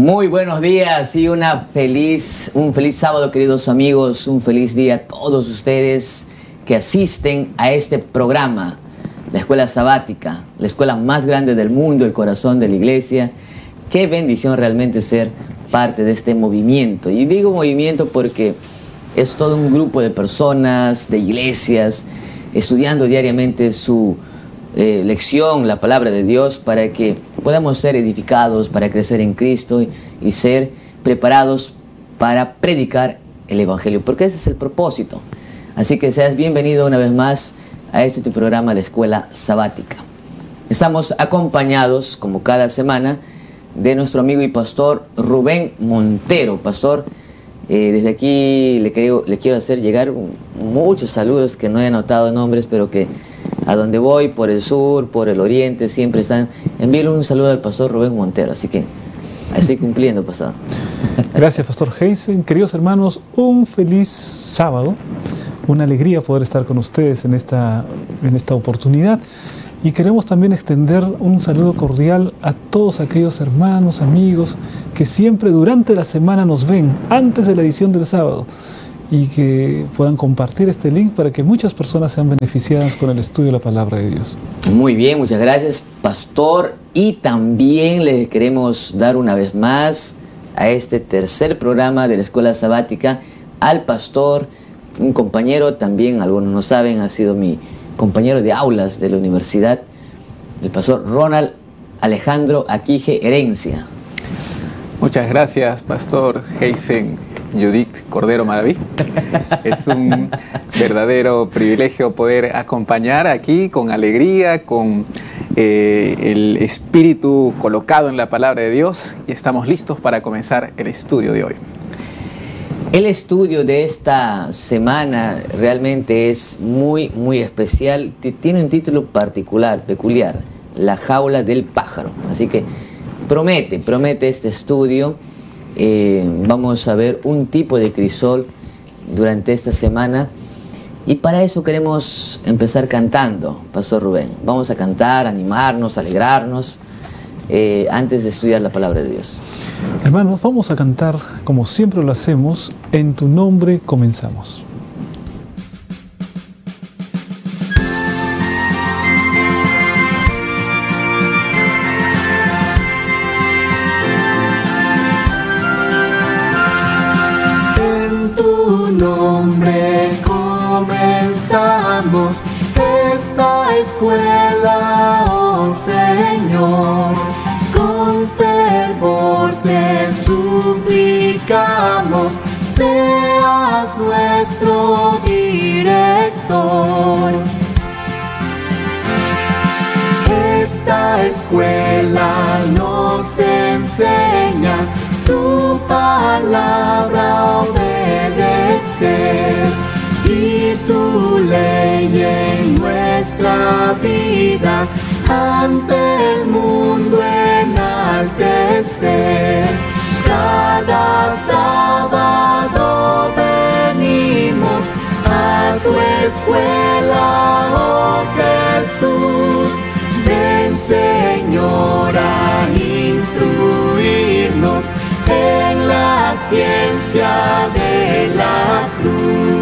Muy buenos días y un feliz sábado, queridos amigos, un feliz día a todos ustedes que asisten a este programa, la Escuela Sabática, la escuela más grande del mundo, el corazón de la iglesia. Qué bendición realmente ser parte de este movimiento. Y digo movimiento porque es todo un grupo de personas, de iglesias, estudiando diariamente su lección, la palabra de Dios, para que podamos ser edificados, para crecer en Cristo y ser preparados para predicar el Evangelio, porque ese es el propósito. Así que seas bienvenido una vez más a este tu programa de Escuela Sabática. Estamos acompañados, como cada semana, de nuestro amigo y pastor Rubén Montero. Pastor, desde aquí le quiero hacer llegar muchos saludos, que no he anotado nombres, pero que a donde voy, por el sur, por el oriente, siempre están. Envíenle un saludo al pastor Rubén Montero, así que estoy cumpliendo, pastor. Gracias, pastor Heisen. Queridos hermanos, un feliz sábado, una alegría poder estar con ustedes en esta oportunidad. Y queremos también extender un saludo cordial a todos aquellos hermanos, amigos, que siempre durante la semana nos ven, antes de la edición del sábado, y que puedan compartir este link para que muchas personas sean beneficiadas con el estudio de la palabra de Dios. Muy bien, muchas gracias, pastor. Y también les queremos dar una vez más a este tercer programa de la Escuela Sabática al pastor, un compañero también, algunos no saben, ha sido mi compañero de aulas de la universidad, el pastor Ronald Alejandro Aquije Herencia. Muchas gracias, pastor Heisen Judith Cordero Maraví. Es un verdadero privilegio poder acompañar aquí con alegría, con el espíritu colocado en la palabra de Dios, y estamos listos para comenzar el estudio de hoy. El estudio de esta semana realmente es muy especial. Tiene un título particular, peculiar: La jaula del pájaro. Así que promete este estudio. Vamos a ver un tipo de crisol durante esta semana, y para eso queremos empezar cantando, pastor Rubén. Vamos a cantar, animarnos, alegrarnos antes de estudiar la palabra de Dios. Hermanos, vamos a cantar como siempre lo hacemos. En tu nombre comenzamos. Nombre comenzamos esta escuela, oh Señor. Con fervor te suplicamos, seas nuestro director. Esta escuela nos enseña tu palabra obedecer, y tu ley en nuestra vida ante el mundo enaltecer. Cada sábado venimos a tu escuela, oh Jesús. Ven, Señor, a instruirnos en la ciencia de la cruz.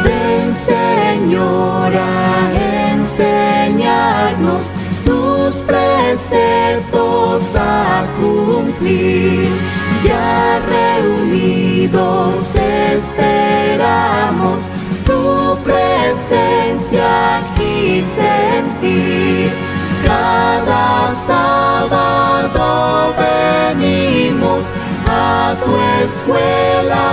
Ven, Señor, a enseñarnos tus preceptos a cumplir. Ya reunidos esperamos tu presencia aquí sentir. Cada sábado venimos a tu escuela,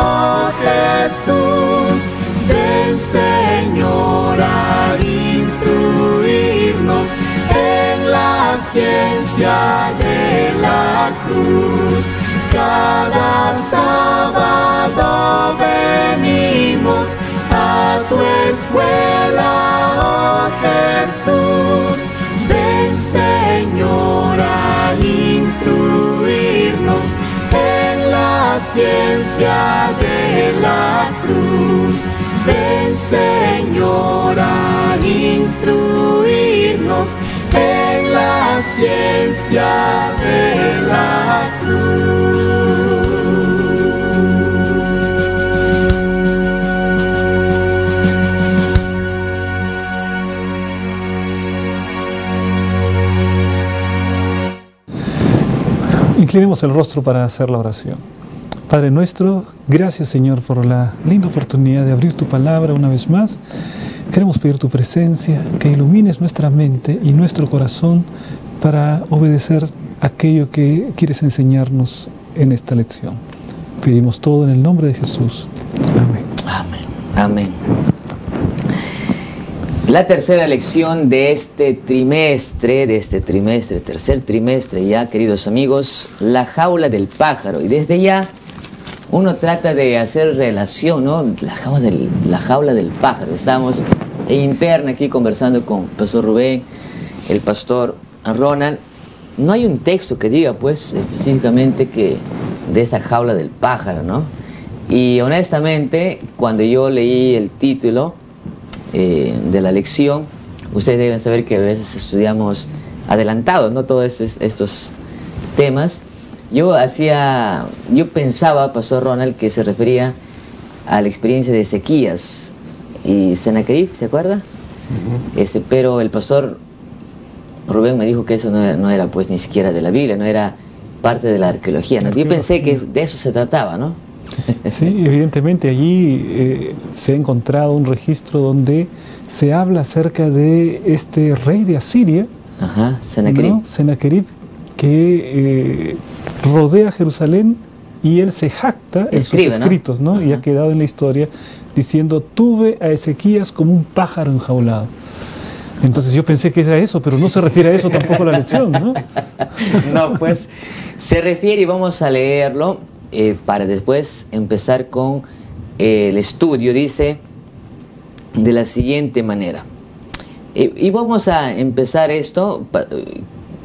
oh Jesús. Ven, Señor, a instruirnos en la ciencia de la cruz. Cada sábado venimos a tu escuela, oh Jesús. Ven, Señor, a instruirnos en la ciencia de la cruz. Ven, Señor, a instruirnos en la ciencia de la cruz. Inclinemos el rostro para hacer la oración. Padre nuestro, gracias Señor por la linda oportunidad de abrir tu palabra una vez más. Queremos pedir tu presencia, que ilumines nuestra mente y nuestro corazón para obedecer aquello que quieres enseñarnos en esta lección. Pedimos todo en el nombre de Jesús. Amén. Amén. Amén. La tercera lección de este trimestre, tercer trimestre ya, queridos amigos, la jaula del pájaro. Y desde ya uno trata de hacer relación, ¿no? La jaula del pájaro. Estamos en interna aquí conversando con el pastor Rubén, el pastor Ronald. No hay un texto que diga, pues, específicamente que de esta jaula del pájaro, ¿no? Y honestamente, cuando yo leí el título de la lección, ustedes deben saber que a veces estudiamos adelantados, ¿no? Todos estos temas. Yo pensaba, pastor Ronald, que se refería a la experiencia de Ezequías y Sennacherib, ¿se acuerda? Pero el pastor Rubén me dijo que eso no era pues ni siquiera de la Biblia, no era parte de la arqueología, ¿no? Yo pensé que de eso se trataba, ¿no? Sí, evidentemente allí se ha encontrado un registro donde se habla acerca de este rey de Asiria, Sennacherib, ¿no? Sennacherib, que rodea Jerusalén y él se jacta en sus escritos, ¿no? Y ha quedado en la historia diciendo: tuve a Ezequías como un pájaro enjaulado. Entonces yo pensé que era eso, pero no se refiere a eso tampoco la lección, ¿no? No, pues se refiere, y vamos a leerlo para después empezar con el estudio. Dice de la siguiente manera, y vamos a empezar esto,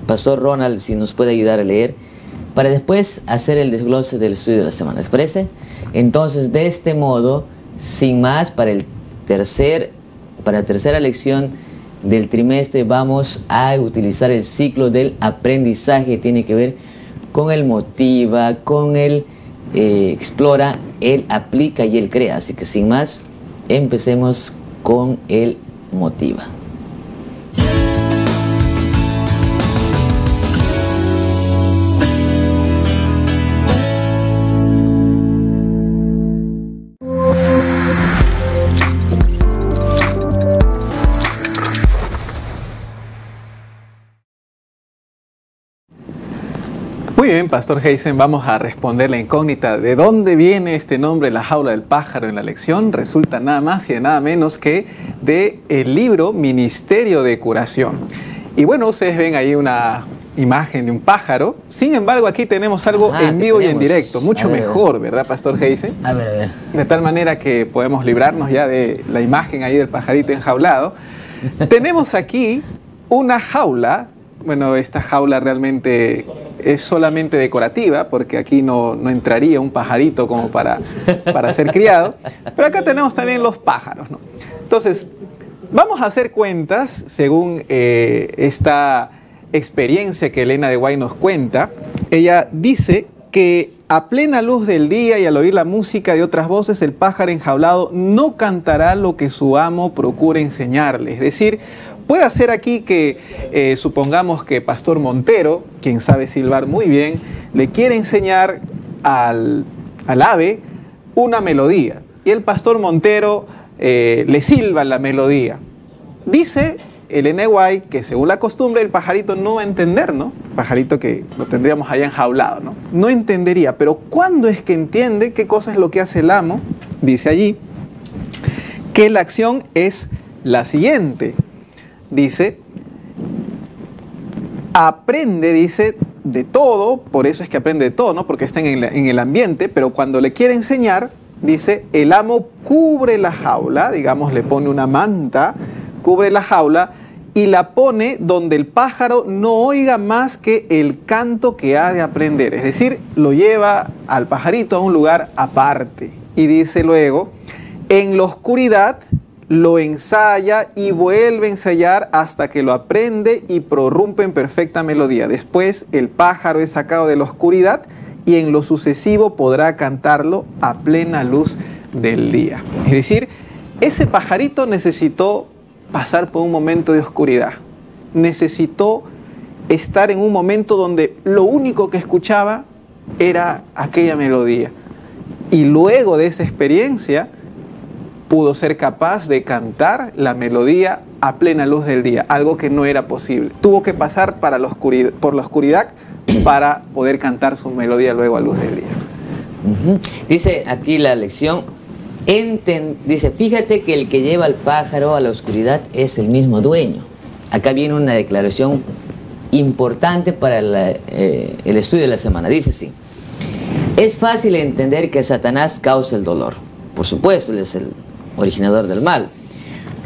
pastor Ronald, si nos puede ayudar a leer, para después hacer el desglose del estudio de la semana, ¿les parece? Entonces, de este modo, sin más, para la tercera lección del trimestre vamos a utilizar el ciclo del aprendizaje, que tiene que ver con el motiva, con el explora, el aplica y el crea. Así que sin más, empecemos con el motiva. Muy bien, pastor Heisen, vamos a responder la incógnita. ¿De dónde viene este nombre, la jaula del pájaro, en la lección? Resulta nada más y nada menos que del libro Ministerio de Curación. Y bueno, ustedes ven ahí una imagen de un pájaro. Sin embargo, aquí tenemos algo en vivo y en directo, mucho mejor, ¿verdad, pastor Heisen? A ver. De tal manera que podemos librarnos ya de la imagen ahí del pajarito enjaulado. Tenemos aquí una jaula. Bueno, esta jaula realmente es solamente decorativa, porque aquí no entraría un pajarito como para ser criado. Pero acá tenemos también los pájaros, ¿no? Entonces, vamos a hacer cuentas según esta experiencia que Elena de Guay nos cuenta. Ella dice que a plena luz del día y al oír la música de otras voces, el pájaro enjaulado no cantará lo que su amo procura enseñarle. Es decir, puede ser aquí que supongamos que Pastor Montero, quien sabe silbar muy bien, le quiere enseñar al ave una melodía. Y el Pastor Montero le silba la melodía. Dice Elena de Guay que según la costumbre el pajarito no va a entender, ¿no? Pajarito que lo tendríamos allá enjaulado, ¿no? No entendería, pero ¿cuándo es que entiende qué cosa es lo que hace el amo? Dice allí que la acción es la siguiente. Dice, aprende, dice, de todo, por eso es que aprende de todo, ¿no? Porque está en el ambiente, pero cuando le quiere enseñar, dice, el amo cubre la jaula, digamos, le pone una manta, cubre la jaula y la pone donde el pájaro no oiga más que el canto que ha de aprender. Es decir, lo lleva al pajarito a un lugar aparte. Y dice luego, En la oscuridad lo ensaya y vuelve a ensayar hasta que lo aprende y prorrumpe en perfecta melodía. Después el pájaro es sacado de la oscuridad y en lo sucesivo podrá cantarlo a plena luz del día. Es decir, ese pajarito necesitó pasar por un momento de oscuridad. Necesitó estar en un momento donde lo único que escuchaba era aquella melodía. Y luego de esa experiencia pudo ser capaz de cantar la melodía a plena luz del día, algo que no era posible. Tuvo que pasar por la oscuridad para poder cantar su melodía luego a luz del día. Dice aquí la lección, dice, fíjate que el que lleva al pájaro a la oscuridad es el mismo dueño. Acá viene una declaración importante para el estudio de la semana. Dice así: es fácil entender que Satanás causa el dolor. Por supuesto, él es el originador del mal.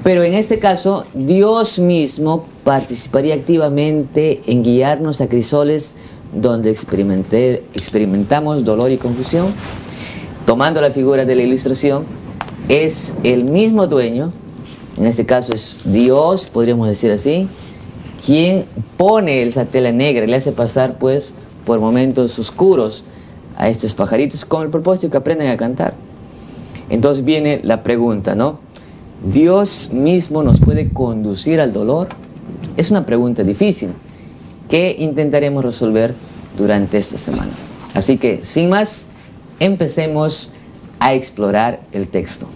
Pero en este caso, Dios mismo participaría activamente en guiarnos a crisoles donde experimentamos dolor y confusión. Tomando la figura de la ilustración, es el mismo dueño, en este caso es Dios, podríamos decir así, quien pone esa tela negra y le hace pasar pues por momentos oscuros a estos pajaritos con el propósito de que aprendan a cantar. Entonces viene la pregunta, ¿no? ¿Dios mismo nos puede conducir al dolor? Es una pregunta difícil que intentaremos resolver durante esta semana. Así que, sin más, empecemos a explorar el texto.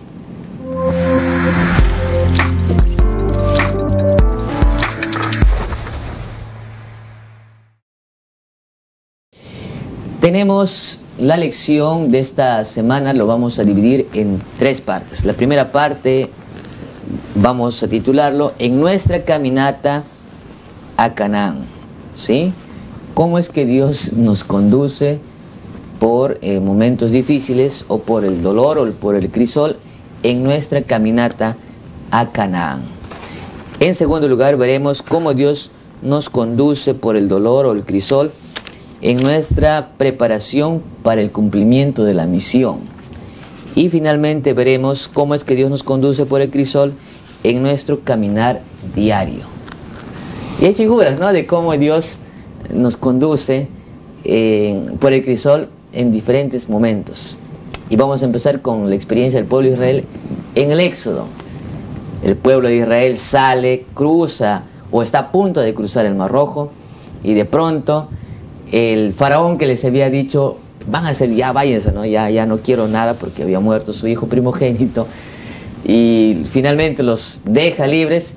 Tenemos la lección de esta semana, lo vamos a dividir en 3 partes. La primera parte vamos a titularlo En nuestra caminata a Canaán, ¿sí? ¿Cómo es que Dios nos conduce por momentos difíciles o por el dolor o por el crisol en nuestra caminata a Canaán? En segundo lugar, veremos cómo Dios nos conduce por el dolor o el crisol en nuestra preparación para el cumplimiento de la misión. Y finalmente veremos cómo es que Dios nos conduce por el crisol en nuestro caminar diario. Y hay figuras, ¿no?, de cómo Dios nos conduce por el crisol en diferentes momentos. Y vamos a empezar con la experiencia del pueblo de Israel en el Éxodo. El pueblo de Israel sale, cruza o está a punto de cruzar el Mar Rojo, y de pronto el faraón que les había dicho, van a ser, ya váyanse, ¿no? Ya no quiero nada, porque había muerto su hijo primogénito, y finalmente los deja libres.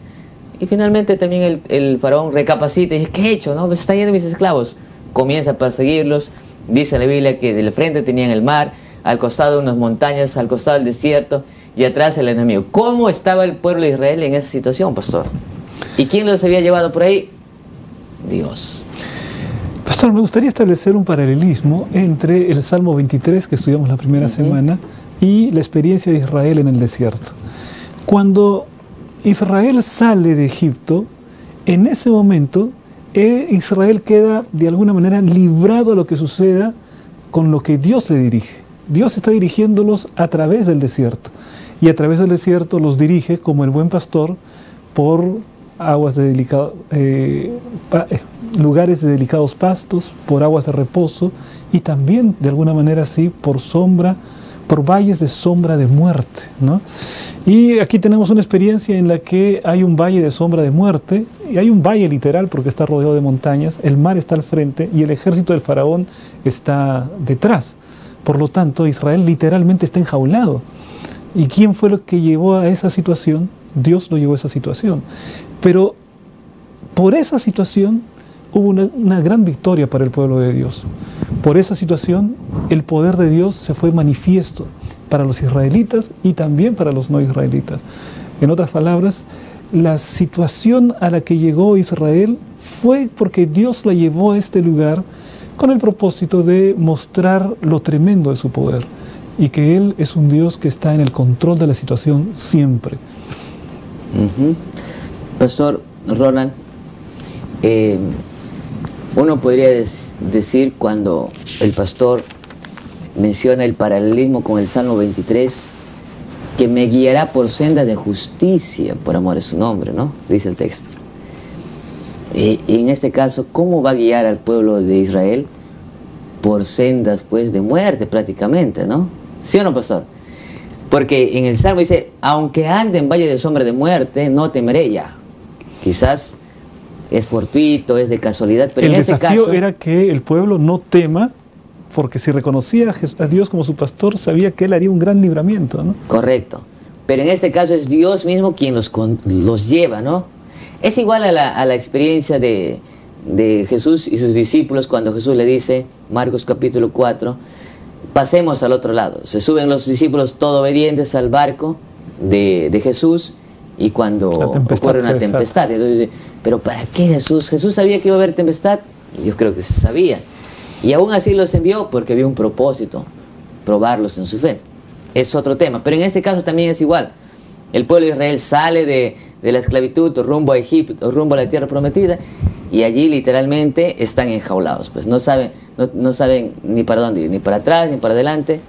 Y finalmente también el faraón recapacita y dice, ¿qué he hecho? ¿No? Me están yendo mis esclavos. Comienza a perseguirlos. Dice la Biblia que del frente tenían el mar, al costado unas montañas, al costado el desierto y atrás el enemigo. ¿Cómo estaba el pueblo de Israel en esa situación, pastor? ¿Y quién los había llevado por ahí? Dios. Pastor, me gustaría establecer un paralelismo entre el Salmo 23 que estudiamos la primera semana y la experiencia de Israel en el desierto. Cuando Israel sale de Egipto, en ese momento Israel queda de alguna manera librado a lo que suceda con lo que Dios le dirige. Dios está dirigiéndolos a través del desierto, y a través del desierto los dirige como el buen pastor por aguas de lugares de delicados pastos, por aguas de reposo, y también de alguna manera así por valles de sombra de muerte, ¿no? Y aquí tenemos una experiencia en la que hay un valle de sombra de muerte, y hay un valle literal porque está rodeado de montañas, el mar está al frente y el ejército del faraón está detrás. Por lo tanto, Israel literalmente está enjaulado. ¿Y quién fue lo que llevó a esa situación? Dios lo llevó a esa situación. Pero por esa situación hubo una gran victoria para el pueblo de Dios. Por esa situación, el poder de Dios se fue manifiesto para los israelitas y también para los no israelitas. En otras palabras, la situación a la que llegó Israel fue porque Dios la llevó a este lugar con el propósito de mostrar lo tremendo de su poder y que Él es un Dios que está en el control de la situación siempre. Pastor Ronald, uno podría decir, cuando el pastor menciona el paralelismo con el Salmo 23, que me guiará por senda de justicia, por amor a su nombre, ¿no? Dice el texto. Y en este caso, ¿cómo va a guiar al pueblo de Israel? Por sendas, pues, de muerte prácticamente, ¿no? ¿Sí o no, pastor? Porque en el Salmo dice, aunque ande en valle de sombra de muerte, no temeré ya. Quizás es fortuito, es de casualidad, pero en este caso... El desafío era que el pueblo no tema, porque si reconocía a Dios como su pastor, sabía que Él haría un gran libramiento, ¿no? Correcto. Pero en este caso es Dios mismo quien los lleva, ¿no? Es igual a la experiencia de Jesús y sus discípulos cuando Jesús le dice, Marcos capítulo 4, pasemos al otro lado. Se suben los discípulos todo obedientes al barco de Jesús y cuando ocurre una tempestad. Entonces dice, ¿pero para qué Jesús? ¿Jesús sabía que iba a haber tempestad? Yo creo que se sabía. Y aún así los envió porque había un propósito, probarlos en su fe. Es otro tema, pero en este caso también es igual. El pueblo de Israel sale de la esclavitud rumbo a Egipto, rumbo a la tierra prometida, y allí literalmente están enjaulados. Pues no saben ni para dónde ir, ni para atrás, ni para adelante.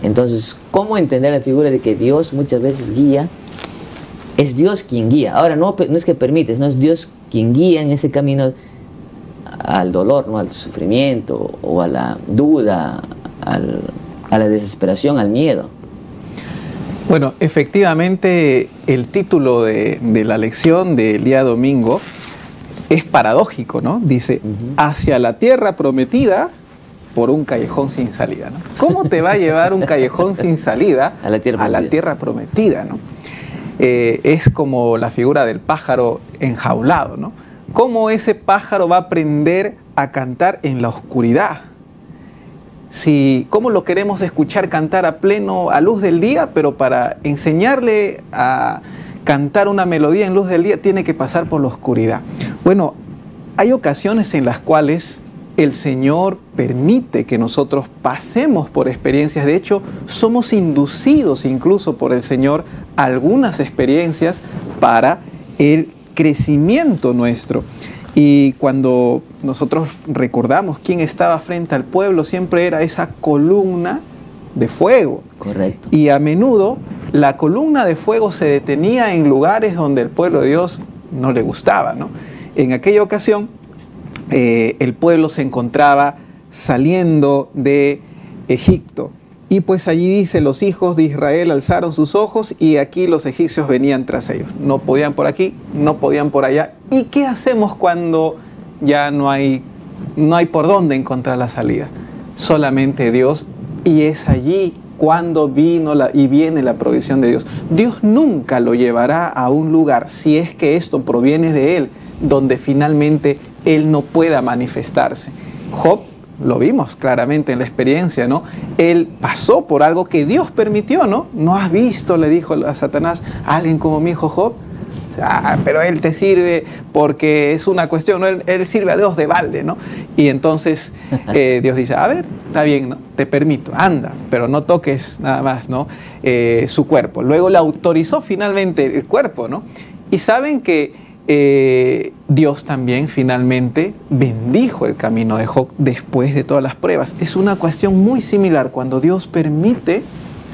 Entonces, ¿cómo entender la figura de que Dios muchas veces guía? Es Dios quien guía. Ahora, no es que permite, no es Dios quien guía en ese camino al dolor, ¿no? Al sufrimiento, o a la duda, a la desesperación, al miedo. Bueno, efectivamente el título de la lección del día domingo es paradójico, ¿no? Dice, hacia la tierra prometida por un callejón sin salida, ¿no? ¿Cómo te va a llevar un callejón sin salida a la tierra prometida, ¿no? Es como la figura del pájaro enjaulado, ¿no? ¿Cómo ese pájaro va a aprender a cantar en la oscuridad? ¿Cómo lo queremos escuchar cantar a luz del día? Pero para enseñarle a cantar una melodía en luz del día tiene que pasar por la oscuridad. Bueno, hay ocasiones en las cuales el Señor permite que nosotros pasemos por experiencias. De hecho, somos inducidos incluso por el Señor a algunas experiencias para el crecimiento nuestro. Y cuando nosotros recordamos quién estaba frente al pueblo, siempre era esa columna de fuego. Correcto. Y a menudo la columna de fuego se detenía en lugares donde el pueblo de Dios no le gustaba, ¿no? En aquella ocasión, el pueblo se encontraba saliendo de Egipto. Y pues allí dice, los hijos de Israel alzaron sus ojos y aquí los egipcios venían tras ellos. No podían por aquí, no podían por allá. ¿Y qué hacemos cuando ya no hay por dónde encontrar la salida? Solamente Dios, y es allí cuando viene la provisión de Dios. Dios nunca lo llevará a un lugar, si es que esto proviene de Él, donde finalmente Él no pueda manifestarse. Job, lo vimos claramente en la experiencia, ¿no? Él pasó por algo que Dios permitió, ¿no? ¿No has visto, le dijo a Satanás, a alguien como mi hijo Job? O sea, pero él te sirve porque es una cuestión, ¿no? Él sirve a Dios de balde, ¿no? Y entonces Dios dice, a ver, está bien, ¿no? Te permito, anda, pero no toques nada más, ¿no? Su cuerpo. Luego le autorizó finalmente el cuerpo, ¿no? Y saben que Dios también finalmente bendijo el camino de Job después de todas las pruebas. Es una cuestión muy similar cuando Dios permite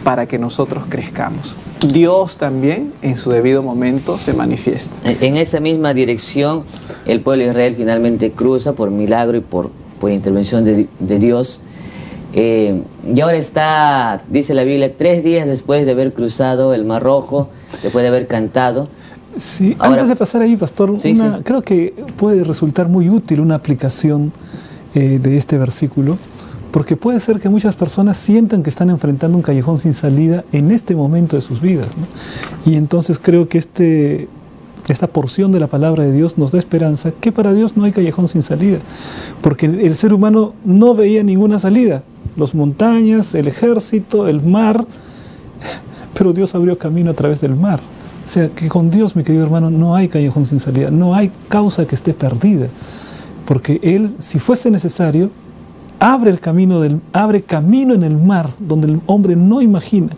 para que nosotros crezcamos. Dios también en su debido momento se manifiesta. En esa misma dirección el pueblo de Israel finalmente cruza por milagro y por intervención de Dios. Y ahora está, dice la Biblia, 3 días después de haber cruzado el Mar Rojo, después de haber cantado. Sí, ahora, antes de pasar ahí, pastor, creo que puede resultar muy útil una aplicación de este versículo, porque puede ser que muchas personas sientan que están enfrentando un callejón sin salida en este momento de sus vidas, ¿no? Y entonces creo que esta porción de la palabra de Dios nos da esperanza que para Dios no hay callejón sin salida, porque el ser humano no veía ninguna salida, las montañas, el ejército, el mar, pero Dios abrió camino a través del mar. O sea, que con Dios, mi querido hermano, no hay callejón sin salida, no hay causa que esté perdida, porque Él, si fuese necesario, abre camino en el mar, donde el hombre no imagina,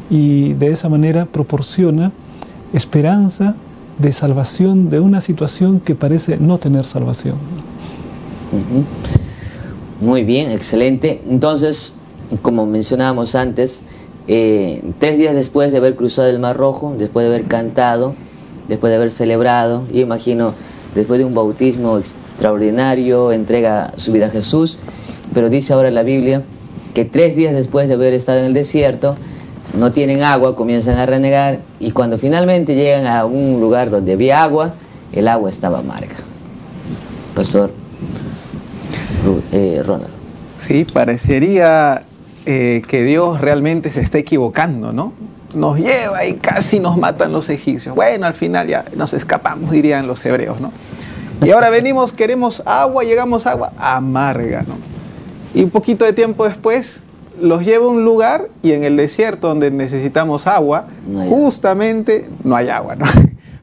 y de esa manera proporciona esperanza de salvación de una situación que parece no tener salvación. Muy bien, excelente. Entonces, como mencionábamos antes, 3 días después de haber cruzado el Mar Rojo, después de haber cantado, después de haber celebrado, yo imagino, después de un bautismo extraordinario, entrega su vida a Jesús, pero dice ahora la Biblia que 3 días después de haber estado en el desierto, no tienen agua, comienzan a renegar, y cuando finalmente llegan a un lugar donde había agua, el agua estaba amarga. Pastor Ronald. Sí, parecería que Dios realmente se está equivocando, ¿no? Nos lleva y casi nos matan los egipcios. Bueno, al final ya nos escapamos, dirían los hebreos, ¿no? Y ahora venimos, queremos agua, llegamos a agua amarga, ¿no? Y un poquito de tiempo después los lleva a un lugar, y en el desierto donde necesitamos agua, no justamente no hay agua, ¿no?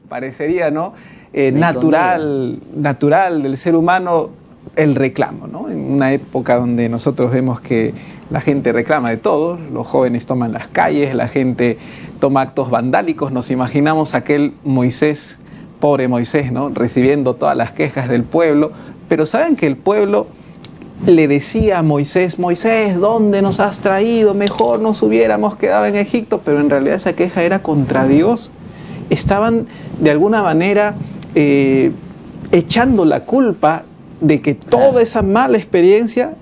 Parecería, ¿no? Natural del ser humano el reclamo, ¿no? En una época donde nosotros vemos que la gente reclama de todo, los jóvenes toman las calles, la gente toma actos vandálicos, nos imaginamos aquel Moisés, pobre Moisés, ¿no? Recibiendo todas las quejas del pueblo, pero saben que el pueblo le decía a Moisés, Moisés, ¿dónde nos has traído? Mejor nos hubiéramos quedado en Egipto, pero en realidad esa queja era contra Dios. Estaban de alguna manera echando la culpa de que toda esa mala experiencia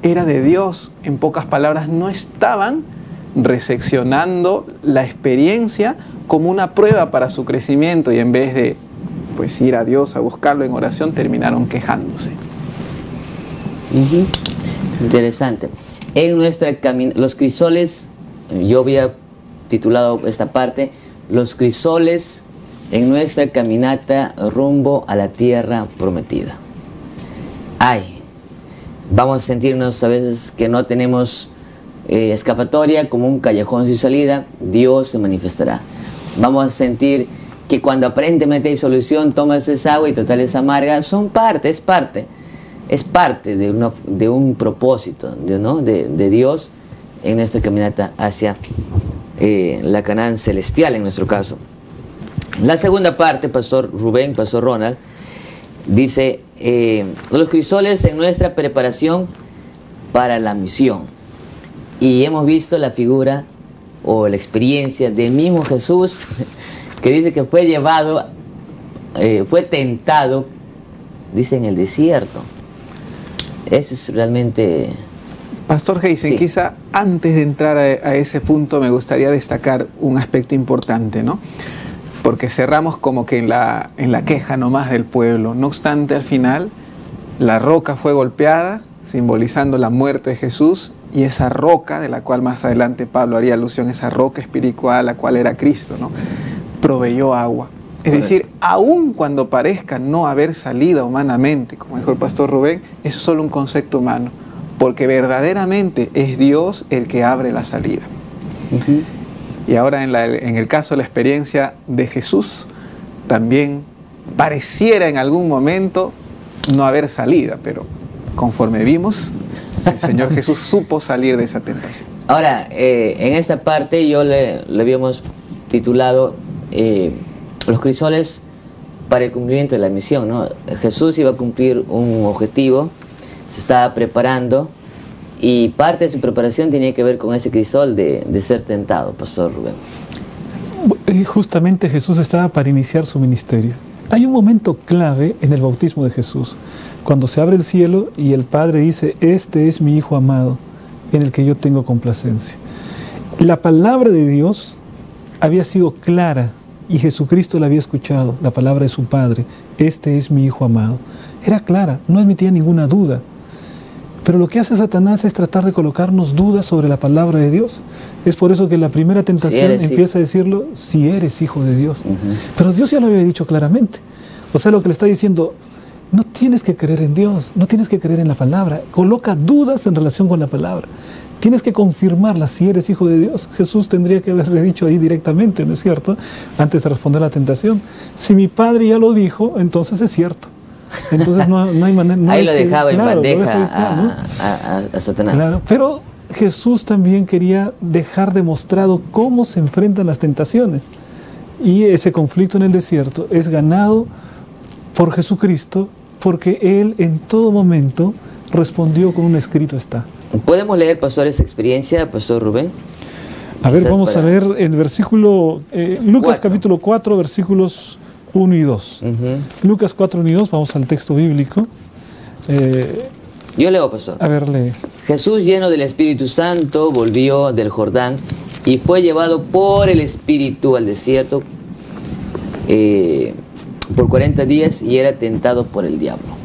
era de Dios. En pocas palabras, no estaban recepcionando la experiencia como una prueba para su crecimiento, y en vez de pues ir a Dios a buscarlo en oración, terminaron quejándose. Interesante. En nuestra los crisoles, yo había titulado esta parte, los crisoles en nuestra caminata rumbo a la tierra prometida. Vamos a sentirnos a veces que no tenemos escapatoria, como un callejón sin salida. Dios se manifestará. Vamos a sentir que cuando aparentemente hay solución, tomas esa agua y total es amarga. Es parte de un propósito, ¿no? de Dios en nuestra caminata hacia la Canaán celestial, en nuestro caso. La segunda parte, Pastor Rubén, Pastor Ronald, dice, los crisoles en nuestra preparación para la misión. Y hemos visto la figura o la experiencia del mismo Jesús, que dice que fue llevado, fue tentado, dice, en el desierto. Eso es realmente... Pastor Heisen, sí. Quizá antes de entrar a ese punto me gustaría destacar un aspecto importante, ¿no? Porque cerramos como que en la queja nomás del pueblo. No obstante, al final, la roca fue golpeada, simbolizando la muerte de Jesús, y esa roca, de la cual más adelante Pablo haría alusión, esa roca espiritual, la cual era Cristo, ¿no? Proveyó agua. Es decir, aun cuando parezca no haber salida humanamente, como dijo el Pastor Rubén, eso es solo un concepto humano, porque verdaderamente es Dios el que abre la salida. Y ahora en el caso de la experiencia de Jesús, también pareciera en algún momento no haber salida, pero conforme vimos, el Señor Jesús supo salir de esa tentación. Ahora, en esta parte yo le habíamos titulado los crisoles para el cumplimiento de la misión, ¿no? Jesús iba a cumplir un objetivo, se estaba preparando, y parte de su preparación tenía que ver con ese crisol de ser tentado, Pastor Rubén. Justamente Jesús estaba para iniciar su ministerio. Hay un momento clave en el bautismo de Jesús, cuando se abre el cielo y el Padre dice, este es mi Hijo amado, en el que yo tengo complacencia. La palabra de Dios había sido clara, y Jesucristo la había escuchado, la palabra de su Padre, este es mi Hijo amado. Era clara, no admitía ninguna duda. Pero lo que hace Satanás es tratar de colocarnos dudas sobre la palabra de Dios. Es por eso que la primera tentación empieza a decirlo, si eres hijo de Dios. Pero Dios ya lo había dicho claramente. O sea, lo que le está diciendo, no tienes que creer en Dios, no tienes que creer en la palabra. Coloca dudas en relación con la palabra. Tienes que confirmarla si eres hijo de Dios. Jesús tendría que haberle dicho ahí directamente, ¿no es cierto? Antes de responder a la tentación. Si mi Padre ya lo dijo, entonces es cierto. Entonces no hay manera... No ahí lo dejaba en bandeja a Satanás. Claro, pero Jesús también quería dejar demostrado cómo se enfrentan las tentaciones. Y ese conflicto en el desierto es ganado por Jesucristo, porque Él en todo momento respondió con un escrito está. ¿Podemos leer, Pastor, esa experiencia, Pastor Rubén? A ver, Quizás vamos a para- leer el versículo, Lucas 4. capítulo 4, versículos 1 y 2. Lucas 4, 1 y 2, vamos al texto bíblico. Yo leo, pastor. A ver, lee. Jesús, lleno del Espíritu Santo, volvió del Jordán y fue llevado por el Espíritu al desierto por 40 días y era tentado por el diablo.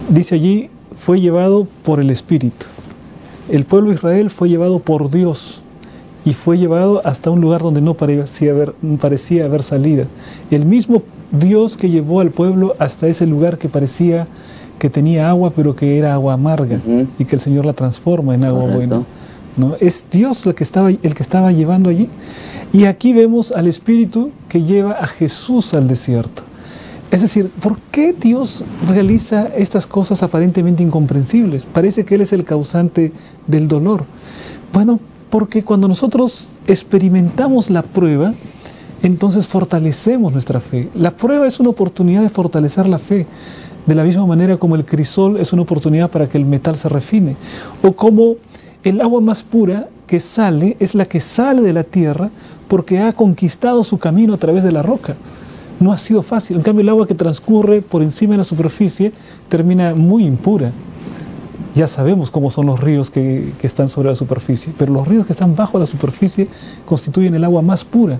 Dice allí, fue llevado por el Espíritu. El pueblo de Israel fue llevado por Dios y fue llevado hasta un lugar donde no parecía haber salida. El mismo Dios que llevó al pueblo hasta ese lugar que parecía que tenía agua, pero que era agua amarga, y que el Señor la transforma en agua Correcto. buena. ¿No? Es Dios el que estaba llevando allí. Y aquí vemos al Espíritu que lleva a Jesús al desierto. Es decir, ¿por qué Dios realiza estas cosas aparentemente incomprensibles? Parece que Él es el causante del dolor. Bueno, porque cuando nosotros experimentamos la prueba, entonces fortalecemos nuestra fe. La prueba es una oportunidad de fortalecer la fe, de la misma manera como el crisol es una oportunidad para que el metal se refine, o como el agua más pura que sale es la que sale de la tierra porque ha conquistado su camino a través de la roca. No ha sido fácil. En cambio, el agua que transcurre por encima de la superficie termina muy impura. Ya sabemos cómo son los ríos que están sobre la superficie, pero los ríos que están bajo la superficie constituyen el agua más pura,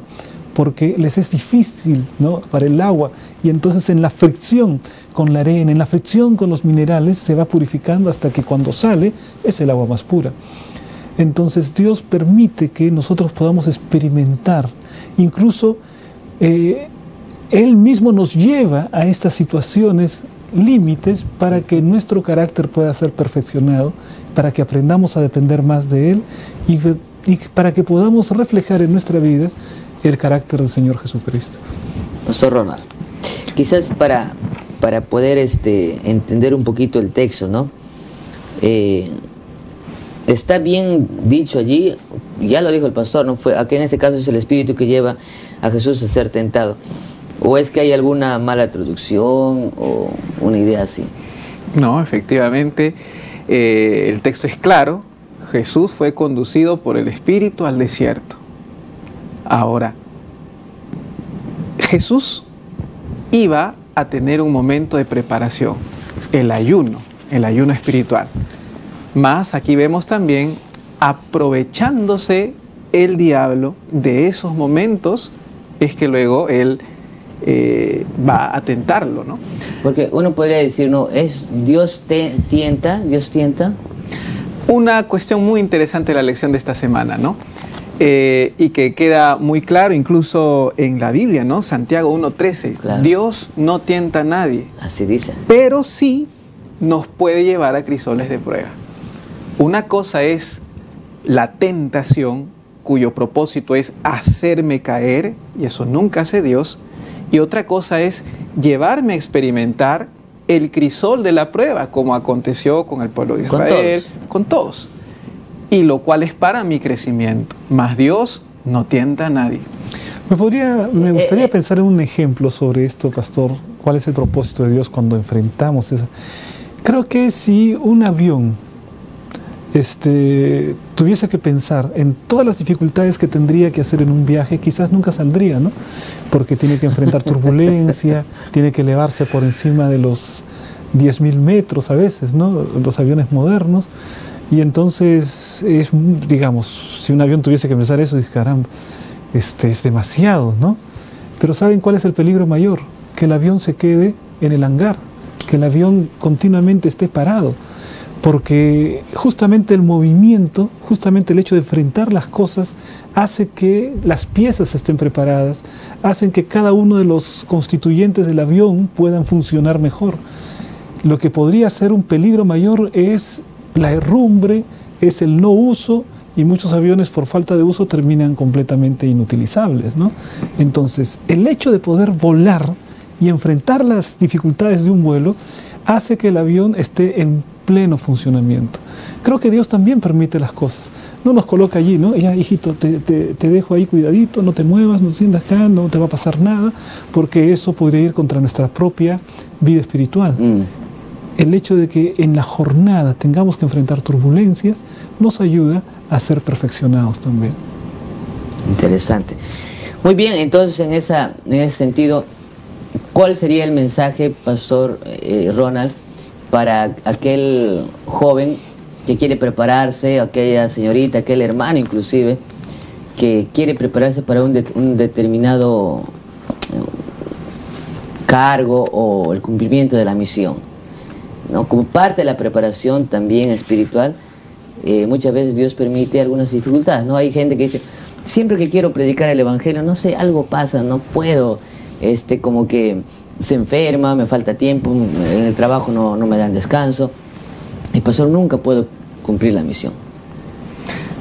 porque les es difícil, ¿no?, para el agua, y entonces en la fricción con la arena, en la fricción con los minerales, se va purificando hasta que cuando sale es el agua más pura. Entonces Dios permite que nosotros podamos experimentar, incluso Él mismo nos lleva a estas situaciones límites para que nuestro carácter pueda ser perfeccionado, para que aprendamos a depender más de Él y para que podamos reflejar en nuestra vida el carácter del Señor Jesucristo. Pastor Ronald, quizás para poder entender un poquito el texto, ¿no? Está bien dicho allí, ya lo dijo el pastor, ¿no? Aquí en este caso es el Espíritu que lleva a Jesús a ser tentado. ¿O es que hay alguna mala traducción o una idea así? No, efectivamente, el texto es claro. Jesús fue conducido por el Espíritu al desierto. Ahora, Jesús iba a tener un momento de preparación, el ayuno espiritual. Más aquí vemos también aprovechándose el diablo de esos momentos, es que luego él va a tentarlo, ¿no? Porque uno podría decir, no, es Dios tienta. Una cuestión muy interesante de la lección de esta semana, ¿no? Y que queda muy claro incluso en la Biblia, ¿no? Santiago 1:13. Claro. Dios no tienta a nadie, Así dice. pero sí nos puede llevar a crisoles de prueba. Una cosa es la tentación, cuyo propósito es hacerme caer, y eso nunca hace Dios. Y otra cosa es llevarme a experimentar el crisol de la prueba, como aconteció con el pueblo de Israel, con todos. Y lo cual es para mi crecimiento. Mas Dios no tienta a nadie. Me gustaría pensar en un ejemplo sobre esto, pastor. ¿Cuál es el propósito de Dios cuando enfrentamos eso? Creo que si un avión tuviese que pensar en todas las dificultades que tendría que hacer en un viaje, quizás nunca saldría, ¿no? Porque tiene que enfrentar turbulencia, tiene que elevarse por encima de los 10.000 metros a veces, ¿no? Los aviones modernos. Y entonces, digamos, si un avión tuviese que pensar eso, dice, caramba, es demasiado, ¿no? Pero ¿saben cuál es el peligro mayor? Que el avión se quede en el hangar, que el avión continuamente esté parado. Porque justamente el movimiento, justamente el hecho de enfrentar las cosas, hace que las piezas estén preparadas, hacen que cada uno de los constituyentes del avión puedan funcionar mejor. Lo que podría ser un peligro mayor es la herrumbre, es el no uso, y muchos aviones por falta de uso terminan completamente inutilizables, ¿no? Entonces, el hecho de poder volar y enfrentar las dificultades de un vuelo hace que el avión esté en pleno funcionamiento. Creo que Dios también permite las cosas. No nos coloca allí, ¿no? Ya, hijito, te dejo ahí cuidadito, no te muevas, no te sientas acá, no te va a pasar nada, porque eso podría ir contra nuestra propia vida espiritual. el hecho de que en la jornada tengamos que enfrentar turbulencias nos ayuda a ser perfeccionados también. Interesante. Muy bien, entonces en ese sentido, ¿cuál sería el mensaje, Pastor Ronald, para aquel joven que quiere prepararse, aquella señorita, aquel hermano inclusive, que quiere prepararse para un determinado cargo o el cumplimiento de la misión, ¿no? Como parte de la preparación también espiritual, muchas veces Dios permite algunas dificultades, ¿no? Hay gente que dice, siempre que quiero predicar el Evangelio, no sé, algo pasa, no puedo, como que se enferma, me falta tiempo, en el trabajo no me dan descanso, y pastor, nunca puedo cumplir la misión.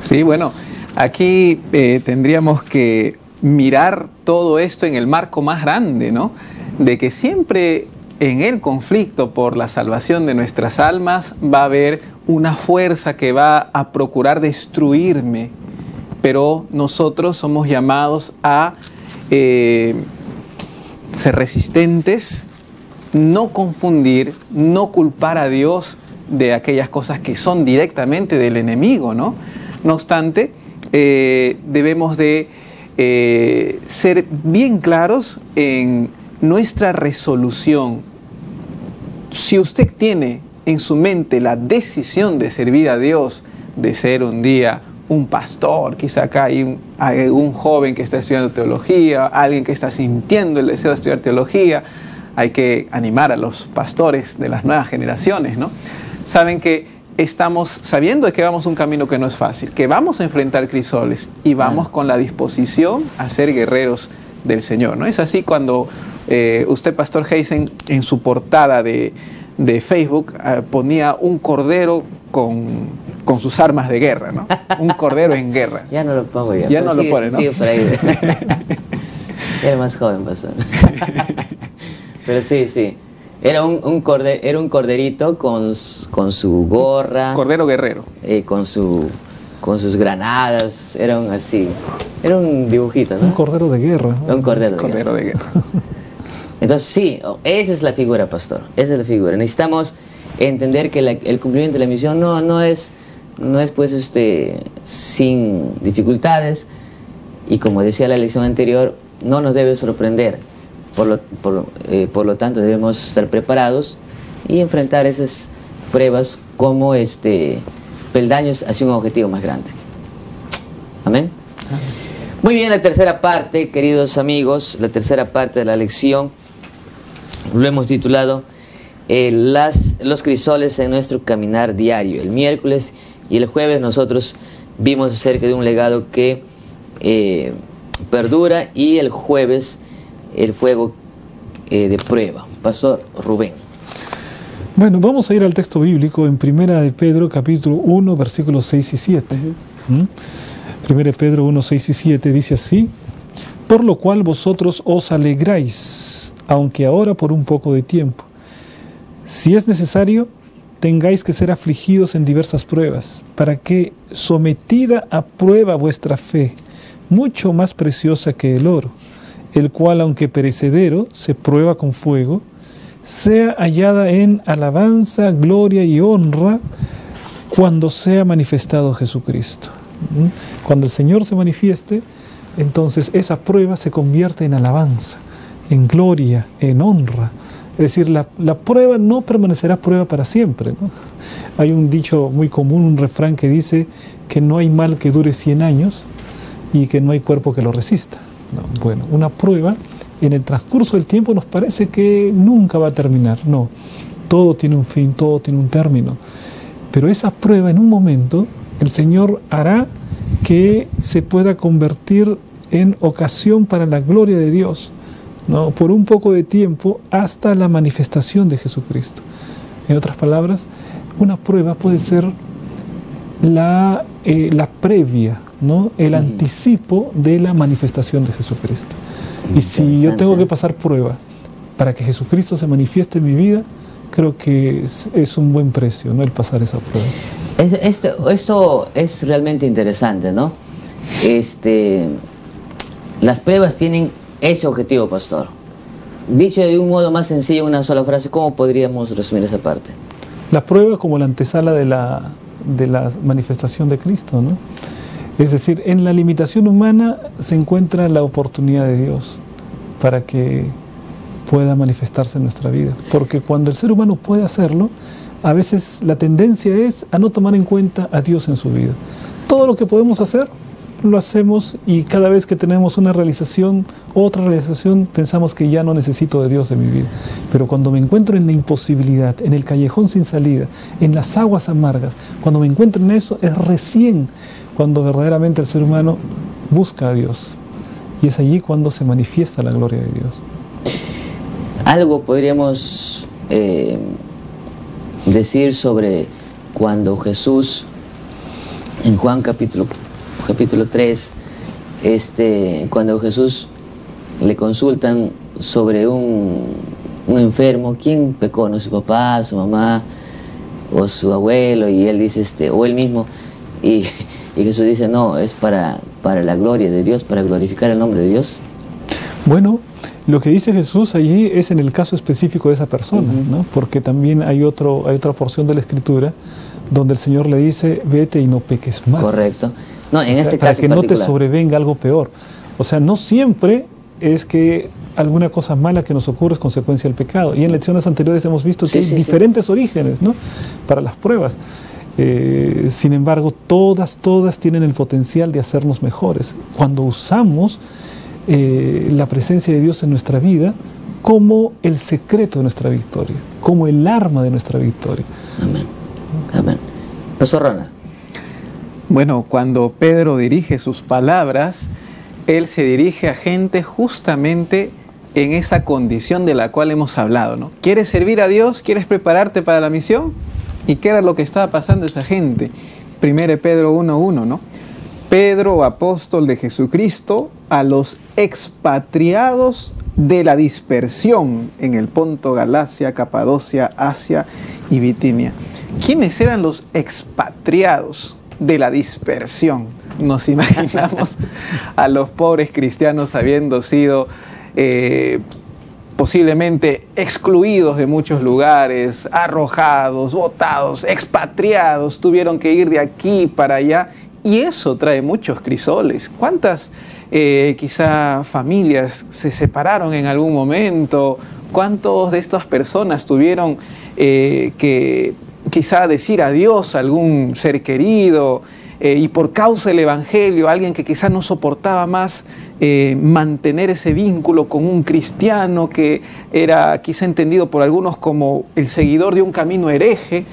Sí, bueno, aquí tendríamos que mirar todo esto en el marco más grande, ¿no? De que siempre en el conflicto por la salvación de nuestras almas va a haber una fuerza que va a procurar destruirme, pero nosotros somos llamados a ser resistentes, no confundir, no culpar a Dios de aquellas cosas que son directamente del enemigo, ¿no? No obstante, debemos de ser bien claros en nuestra resolución. Si usted tiene en su mente la decisión de servir a Dios, de ser un día un pastor, quizá acá hay un joven que está estudiando teología, alguien que está sintiendo el deseo de estudiar teología, hay que animar a los pastores de las nuevas generaciones, ¿no? Saben que estamos sabiendo que vamos un camino que no es fácil, que vamos a enfrentar crisoles y vamos con la disposición a ser guerreros del Señor, ¿no? Es así cuando usted, Pastor Heisen, en su portada de Facebook ponía un cordero con sus armas de guerra, ¿no? Un cordero en guerra. Ya no lo pongo ya. Ya no lo pone, ¿no? Sigue por ahí. Era más joven, Pastor. Pero sí. Era un corderito con su gorra. Cordero guerrero. Con sus granadas. Era un dibujito, ¿no? Un cordero de guerra. Un cordero de guerra. Entonces sí, esa es la figura, Pastor. Esa es la figura. Necesitamos entender que el cumplimiento de la misión no es pues sin dificultades, y como decía la lección anterior, no nos debe sorprender. Por lo tanto, debemos estar preparados y enfrentar esas pruebas como peldaños hacia un objetivo más grande. Amén. Muy bien, la tercera parte, queridos amigos, la tercera parte de la lección lo hemos titulado los crisoles en nuestro caminar diario. El miércoles y el jueves nosotros vimos acerca de un legado que perdura, y el jueves el fuego de prueba. Pastor Rubén. Bueno, vamos a ir al texto bíblico en Primera de Pedro, capítulo 1, versículos 6 y 7. Primera de Pedro 1, 6 y 7 dice así: por lo cual vosotros os alegráis, aunque ahora por un poco de tiempo. Si es necesario, tengáis que ser afligidos en diversas pruebas, para que, sometida a prueba vuestra fe, mucho más preciosa que el oro, el cual, aunque perecedero, se prueba con fuego, sea hallada en alabanza, gloria y honra cuando sea manifestado Jesucristo. Cuando el Señor se manifieste, entonces esa prueba se convierte en alabanza, en gloria, en honra. Es decir, la prueba no permanecerá prueba para siempre, ¿no? Hay un dicho muy común, un refrán que dice que no hay mal que dure 100 años y que no hay cuerpo que lo resista. No, bueno, una prueba en el transcurso del tiempo nos parece que nunca va a terminar. No, todo tiene un fin, todo tiene un término. Pero esa prueba, en un momento, el Señor hará que se pueda convertir en ocasión para la gloria de Dios, ¿no? Por un poco de tiempo, hasta la manifestación de Jesucristo. En otras palabras, una prueba puede ser la previa, ¿no? El anticipo de la manifestación de Jesucristo. Y si yo tengo que pasar prueba para que Jesucristo se manifieste en mi vida, creo que es un buen precio, ¿no? El pasar esa prueba. Esto es realmente interesante, ¿no? Las pruebas tienen ese objetivo, Pastor. Dicho de un modo más sencillo, una sola frase, ¿cómo podríamos resumir esa parte? La prueba como la antesala de la manifestación de Cristo, ¿no? Es decir, en la limitación humana se encuentra la oportunidad de Dios para que pueda manifestarse en nuestra vida. Porque cuando el ser humano puede hacerlo, a veces la tendencia es a no tomar en cuenta a Dios en su vida. Todo lo que podemos hacer, lo hacemos, y cada vez que tenemos una realización, otra realización, pensamos que ya no necesito de Dios en mi vida. Pero cuando me encuentro en la imposibilidad, en el callejón sin salida, en las aguas amargas, cuando me encuentro en eso, es recién cuando verdaderamente el ser humano busca a Dios. Y es allí cuando se manifiesta la gloria de Dios. Algo podríamos decir sobre cuando Jesús, en Juan capítulo 3, cuando Jesús le consultan sobre un enfermo, ¿quién pecó? ¿No? ¿Su papá, su mamá o su abuelo? Y él dice, o él mismo, y Jesús dice, no, es para la gloria de Dios, para glorificar el nombre de Dios. Bueno, lo que dice Jesús allí es en el caso específico de esa persona, ¿no? Porque también hay otra porción de la Escritura donde el Señor le dice, vete y no peques más. Correcto. No, en este para caso que no te sobrevenga algo peor. O sea, no siempre es que alguna cosa mala que nos ocurre es consecuencia del pecado. Y en lecciones anteriores hemos visto que hay diferentes orígenes, ¿no?, para las pruebas. Sin embargo, todas tienen el potencial de hacernos mejores cuando usamos la presencia de Dios en nuestra vida como el secreto de nuestra victoria, como el arma de nuestra victoria. Amén. Amén. Pastor Ronald. Bueno, cuando Pedro dirige sus palabras, él se dirige a gente justamente en esa condición de la cual hemos hablado, ¿no? ¿Quieres servir a Dios? ¿Quieres prepararte para la misión? ¿Y qué era lo que estaba pasando a esa gente? 1 Pedro 1:1, ¿no? Pedro, apóstol de Jesucristo, a los expatriados de la dispersión en el Ponto, Galacia, Capadocia, Asia y Bitinia. ¿Quiénes eran los expatriados de la dispersión? Nos imaginamos a los pobres cristianos habiendo sido posiblemente excluidos de muchos lugares, arrojados, botados, expatriados, tuvieron que ir de aquí para allá, y eso trae muchos crisoles. ¿Cuántas quizá familias se separaron en algún momento? ¿Cuántos de estas personas tuvieron que quizá decir adiós a algún ser querido, y por causa del Evangelio, alguien que quizá no soportaba más mantener ese vínculo con un cristiano que era quizá entendido por algunos como el seguidor de un camino hereje?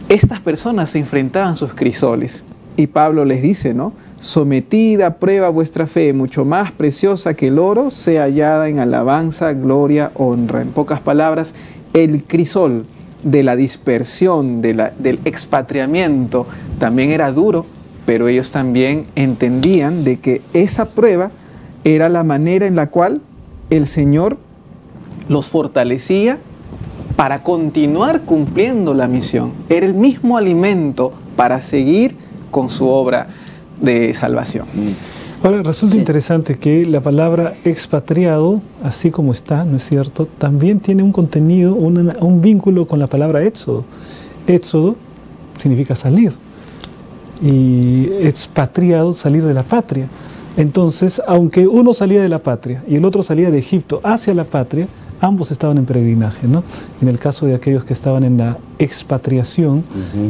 Estas personas se enfrentaban a sus crisoles, y Pablo les dice, ¿no? Sometida a prueba vuestra fe, mucho más preciosa que el oro, sea hallada en alabanza, gloria, honra. En pocas palabras, el crisol de la dispersión, del expatriamiento, también era duro, pero ellos también entendían de que esa prueba era la manera en la cual el Señor los fortalecía para continuar cumpliendo la misión. Era el mismo alimento para seguir con su obra de salvación. Ahora, resulta interesante que la palabra expatriado, así como está, ¿no es cierto?, también tiene un contenido, un vínculo con la palabra éxodo. Éxodo significa salir, y expatriado, salir de la patria. Entonces, aunque uno salía de la patria y el otro salía de Egipto hacia la patria, ambos estaban en peregrinaje, ¿no? En el caso de aquellos que estaban en la expatriación,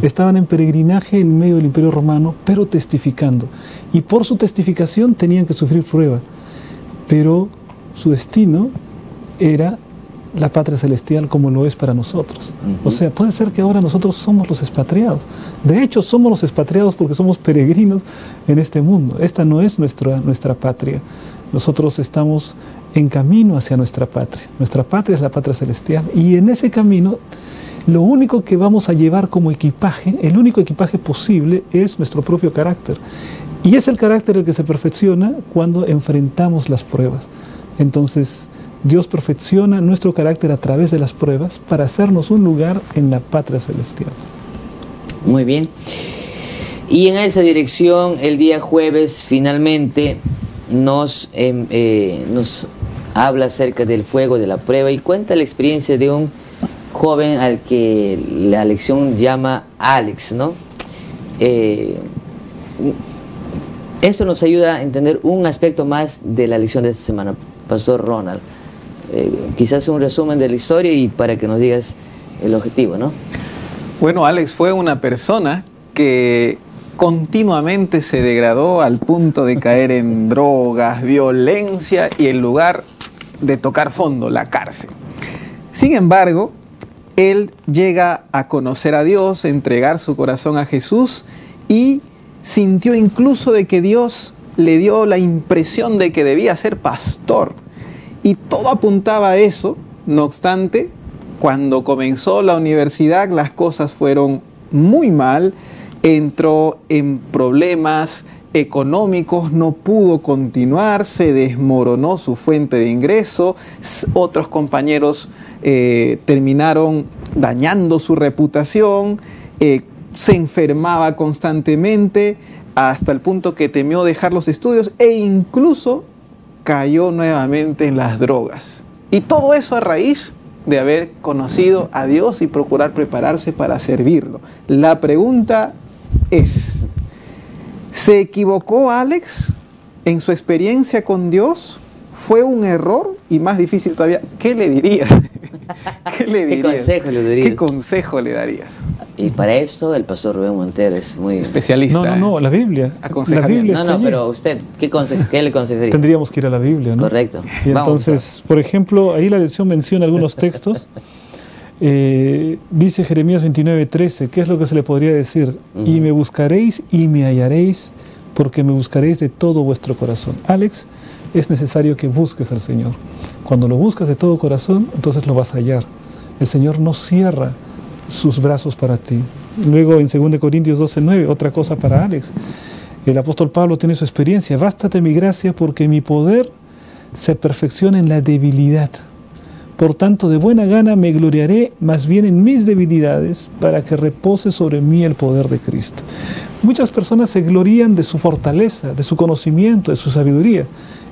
estaban en peregrinaje en medio del Imperio Romano, pero testificando. Y por su testificación tenían que sufrir prueba. Pero su destino era la patria celestial, como lo es para nosotros. O sea, puede ser que ahora nosotros somos los expatriados. De hecho, somos los expatriados porque somos peregrinos en este mundo. Esta no es nuestra patria. Nosotros estamos en camino hacia nuestra patria. Nuestra patria es la patria celestial, y en ese camino lo único que vamos a llevar como equipaje, el único equipaje posible, es nuestro propio carácter. Y es el carácter el que se perfecciona cuando enfrentamos las pruebas. Entonces, Dios perfecciona nuestro carácter a través de las pruebas para hacernos un lugar en la patria celestial. Muy bien. Y en esa dirección, el día jueves, finalmente, nos habla acerca del fuego de la prueba y cuenta la experiencia de un joven al que la lección llama Alex, ¿no? Esto nos ayuda a entender un aspecto más de la lección de esta semana, Pastor Ronald. Quizás un resumen de la historia y para que nos digas el objetivo, ¿no? Bueno, Alex fue una persona que continuamente se degradó al punto de caer en drogas, violencia y en lugar de tocar fondo, la cárcel. Sin embargo, él llega a conocer a Dios, a entregar su corazón a Jesús y sintió incluso de que Dios le dio la impresión de que debía ser pastor. Y todo apuntaba a eso. No obstante, cuando comenzó la universidad, las cosas fueron muy mal. Entró en problemas económicos, no pudo continuar, se desmoronó su fuente de ingreso. Otros compañeros terminaron dañando su reputación. Se enfermaba constantemente hasta el punto que temió dejar los estudios e incluso cayó nuevamente en las drogas. Y todo eso a raíz de haber conocido a Dios y procurar prepararse para servirlo. La pregunta es, ¿se equivocó Alex en su experiencia con Dios? ¿Fue un error? Y más difícil todavía, ¿qué le dirías? ¿Qué le dirías? ¿Qué consejo le darías? ¿Qué consejo le darías? Y para eso el pastor Rubén Montero es muy especialista. No, la Biblia. Aconsejamiento. La Biblia está allí. Pero usted, ¿qué le aconsejaría? Tendríamos que ir a la Biblia, ¿no? Correcto. Y entonces, por ejemplo, ahí la lección menciona algunos textos. Dice Jeremías 29:13, ¿qué es lo que se le podría decir? Y me buscaréis y me hallaréis, porque me buscaréis de todo vuestro corazón. Alex, es necesario que busques al Señor. Cuando lo buscas de todo corazón, entonces lo vas a hallar. El Señor no cierra sus brazos para ti. Luego en 2 Corintios 12:9, otra cosa para Alex. El apóstol Pablo tiene su experiencia. Bástate mi gracia porque mi poder se perfecciona en la debilidad. Por tanto, de buena gana me gloriaré más bien en mis debilidades para que repose sobre mí el poder de Cristo. Muchas personas se glorían de su fortaleza, de su conocimiento, de su sabiduría.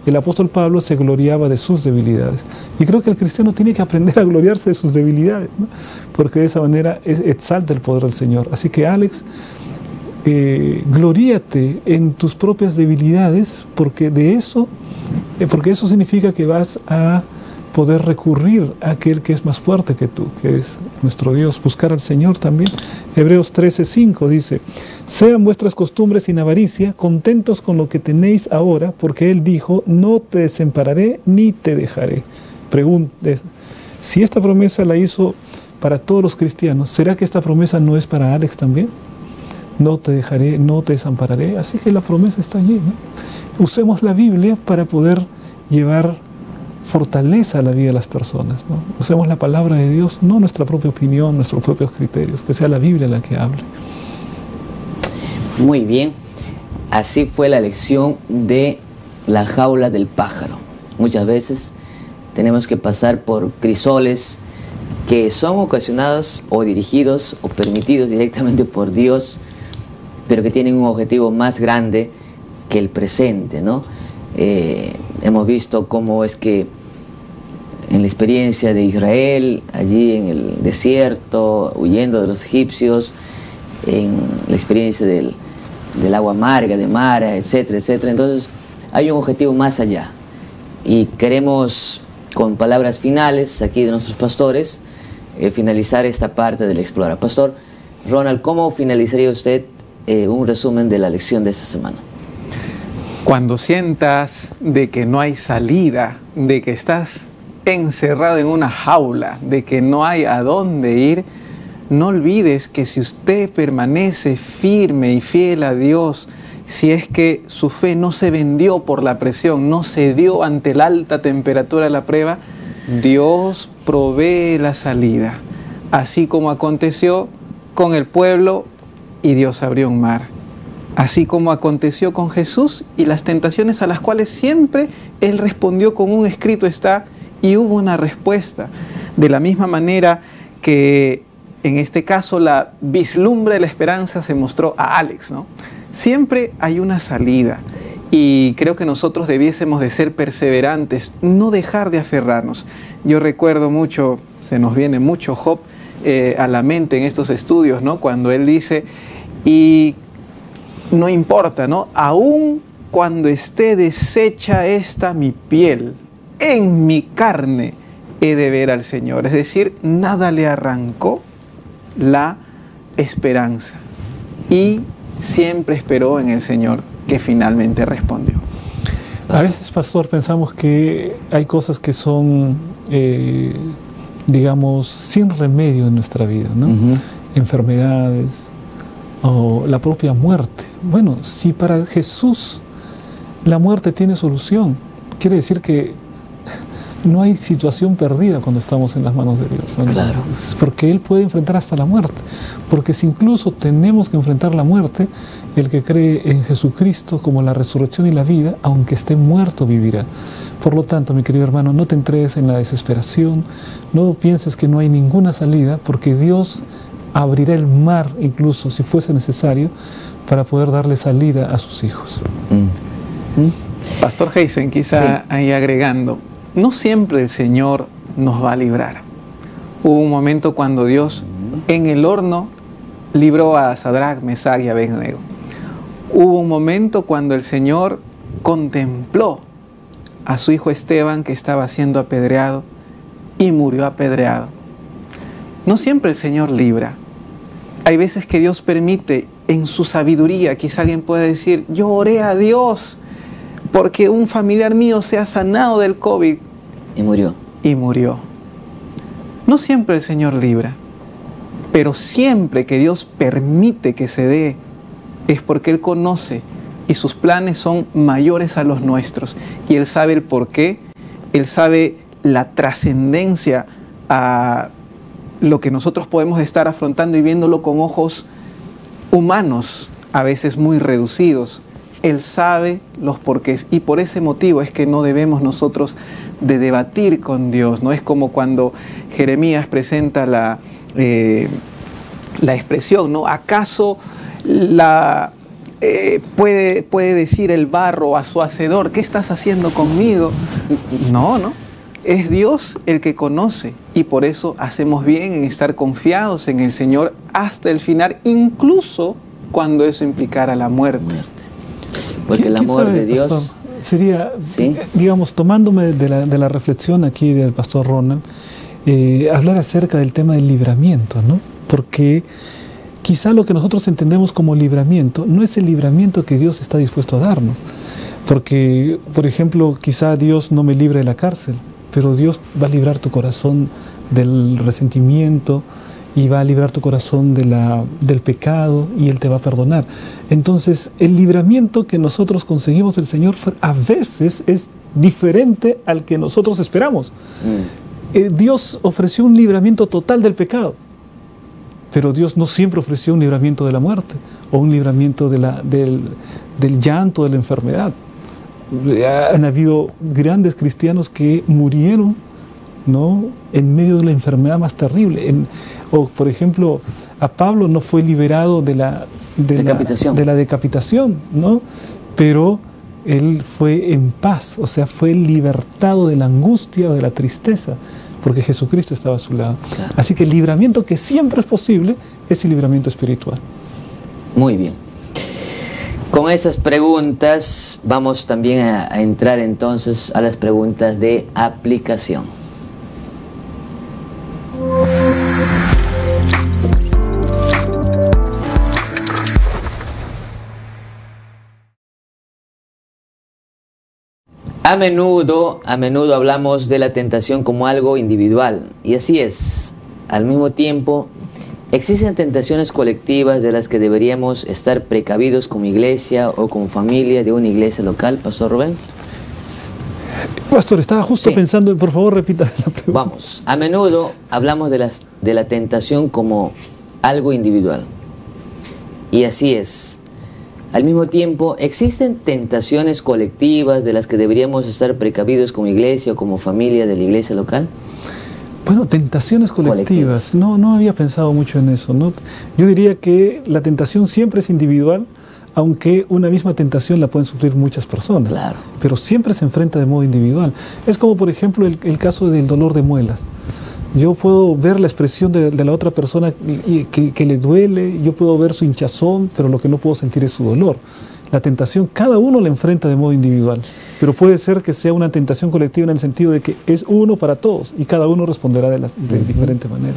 El apóstol Pablo se gloriaba de sus debilidades. Y creo que el cristiano tiene que aprender a gloriarse de sus debilidades, ¿no? Porque de esa manera exalta el poder del Señor. Así que Alex, gloríate en tus propias debilidades, porque eso significa que vas a poder recurrir a aquel que es más fuerte que tú, que es nuestro Dios, buscar al Señor también. Hebreos 13:5 dice, sean vuestras costumbres sin avaricia, contentos con lo que tenéis ahora, porque Él dijo, no te desampararé ni te dejaré. Pregunte, si esta promesa la hizo para todos los cristianos, ¿será que esta promesa no es para Alex también? No te dejaré, no te desampararé. Así que la promesa está allí, ¿no? Usemos la Biblia para poder llevar fortaleza a la vida de las personas, ¿no? Usemos la palabra de Dios, no nuestra propia opinión, nuestros propios criterios, que sea la Biblia la que hable. Muy bien, así fue la lección de la jaula del pájaro. Muchas veces tenemos que pasar por crisoles que son ocasionados o dirigidos o permitidos directamente por Dios, pero que tienen un objetivo más grande que el presente, ¿no? Hemos visto cómo es que en la experiencia de Israel, allí en el desierto, huyendo de los egipcios, en la experiencia del agua amarga, de Mara, etcétera, etcétera. Entonces hay un objetivo más allá. Y queremos, con palabras finales aquí de nuestros pastores, finalizar esta parte del Explora. Pastor Ronald, ¿cómo finalizaría usted un resumen de la lección de esta semana? Cuando sientas de que no hay salida, de que estás encerrado en una jaula, de que no hay a dónde ir, no olvides que si usted permanece firme y fiel a Dios, si es que su fe no se vendió por la presión, no se dio ante la alta temperatura de la prueba, Dios provee la salida. Así como aconteció con el pueblo y Dios abrió un mar. Así como aconteció con Jesús y las tentaciones a las cuales siempre Él respondió con un escrito está y hubo una respuesta. De la misma manera que en este caso la vislumbre de la esperanza se mostró a Alex, ¿no? Siempre hay una salida y creo que nosotros debiésemos de ser perseverantes, no dejar de aferrarnos. Yo recuerdo mucho, se nos viene mucho Job, a la mente en estos estudios, ¿no? Cuando él dice, y no importa, ¿no? Aún cuando esté deshecha esta mi piel, en mi carne he de ver al Señor. Es decir, nada le arrancó la esperanza y siempre esperó en el Señor, que finalmente respondió. A veces, pastor, pensamos que hay cosas que son, digamos, sin remedio en nuestra vida, ¿no? Enfermedades o la propia muerte. Bueno, si para Jesús la muerte tiene solución, quiere decir que no hay situación perdida cuando estamos en las manos de Dios, ¿no? Claro. Porque Él puede enfrentar hasta la muerte. Porque si incluso tenemos que enfrentar la muerte, el que cree en Jesucristo como la resurrección y la vida, aunque esté muerto, vivirá. Por lo tanto, mi querido hermano, no te entregues en la desesperación, no pienses que no hay ninguna salida, porque Dios abrirá el mar, incluso si fuese necesario, para poder darle salida a sus hijos. Pastor Heisen, quizá ahí agregando, no siempre el Señor nos va a librar. Hubo un momento cuando Dios en el horno libró a Sadrach, Mesach y Abednego. Hubo un momento cuando el Señor contempló a su hijo Esteban, que estaba siendo apedreado, y murió apedreado. No siempre el Señor libra. Hay veces que Dios permite en su sabiduría. Quizá alguien puede decir, yo oré a Dios porque un familiar mío se ha sanado del COVID. Y murió. Y murió. No siempre el Señor libra, pero siempre que Dios permite que se dé, es porque Él conoce y sus planes son mayores a los nuestros. Y Él sabe el porqué, Él sabe la trascendencia a lo que nosotros podemos estar afrontando y viéndolo con ojos humanos, a veces muy reducidos. Él sabe los porqués y por ese motivo es que no debemos nosotros de debatir con Dios. No es como cuando Jeremías presenta la expresión, ¿no? ¿Acaso puede decir el barro a su hacedor, ¿qué estás haciendo conmigo? No, no. Es Dios el que conoce y por eso hacemos bien en estar confiados en el Señor hasta el final, incluso cuando eso implicara la muerte. Porque el amor de Dios... Pastor, sería, digamos, tomándome de la reflexión aquí del pastor Ronald, hablar acerca del tema del libramiento, ¿no? Porque quizá lo que nosotros entendemos como libramiento no es el libramiento que Dios está dispuesto a darnos. Porque, por ejemplo, quizá Dios no me libre de la cárcel, pero Dios va a librar tu corazón del resentimiento y va a librar tu corazón del pecado y Él te va a perdonar. Entonces, el libramiento que nosotros conseguimos del Señor a veces es diferente al que nosotros esperamos. Dios ofreció un libramiento total del pecado, pero Dios no siempre ofreció un libramiento de la muerte o un libramiento del llanto, de la enfermedad. Han habido grandes cristianos que murieron, ¿no?, en medio de la enfermedad más terrible. O, por ejemplo, a Pablo no fue liberado de la decapitación, ¿no? Pero él fue en paz, o sea, fue libertado de la angustia o de la tristeza, porque Jesucristo estaba a su lado. Claro. Así que el libramiento que siempre es posible es el libramiento espiritual. Muy bien. Con esas preguntas vamos también a entrar entonces a las preguntas de aplicación. A menudo hablamos de la tentación como algo individual, y así es. Al mismo tiempo, existen tentaciones colectivas de las que deberíamos estar precavidos como iglesia o como familia de una iglesia local. Pastor Rubén. Pastor, estaba justo pensando, por favor repita la pregunta. Vamos, a menudo hablamos de la tentación como algo individual, y así es. Al mismo tiempo, ¿existen tentaciones colectivas de las que deberíamos estar precavidos como iglesia o como familia de la iglesia local? Bueno, tentaciones colectivas. No había pensado mucho en eso, ¿no? Yo diría que la tentación siempre es individual, aunque una misma tentación la pueden sufrir muchas personas. Claro. Pero siempre se enfrenta de modo individual. Es como, por ejemplo, el caso del dolor de muelas. Yo puedo ver la expresión de la otra persona que le duele, yo puedo ver su hinchazón, pero lo que no puedo sentir es su dolor. La tentación, cada uno la enfrenta de modo individual, pero puede ser que sea una tentación colectiva en el sentido de que es uno para todos y cada uno responderá de diferente manera.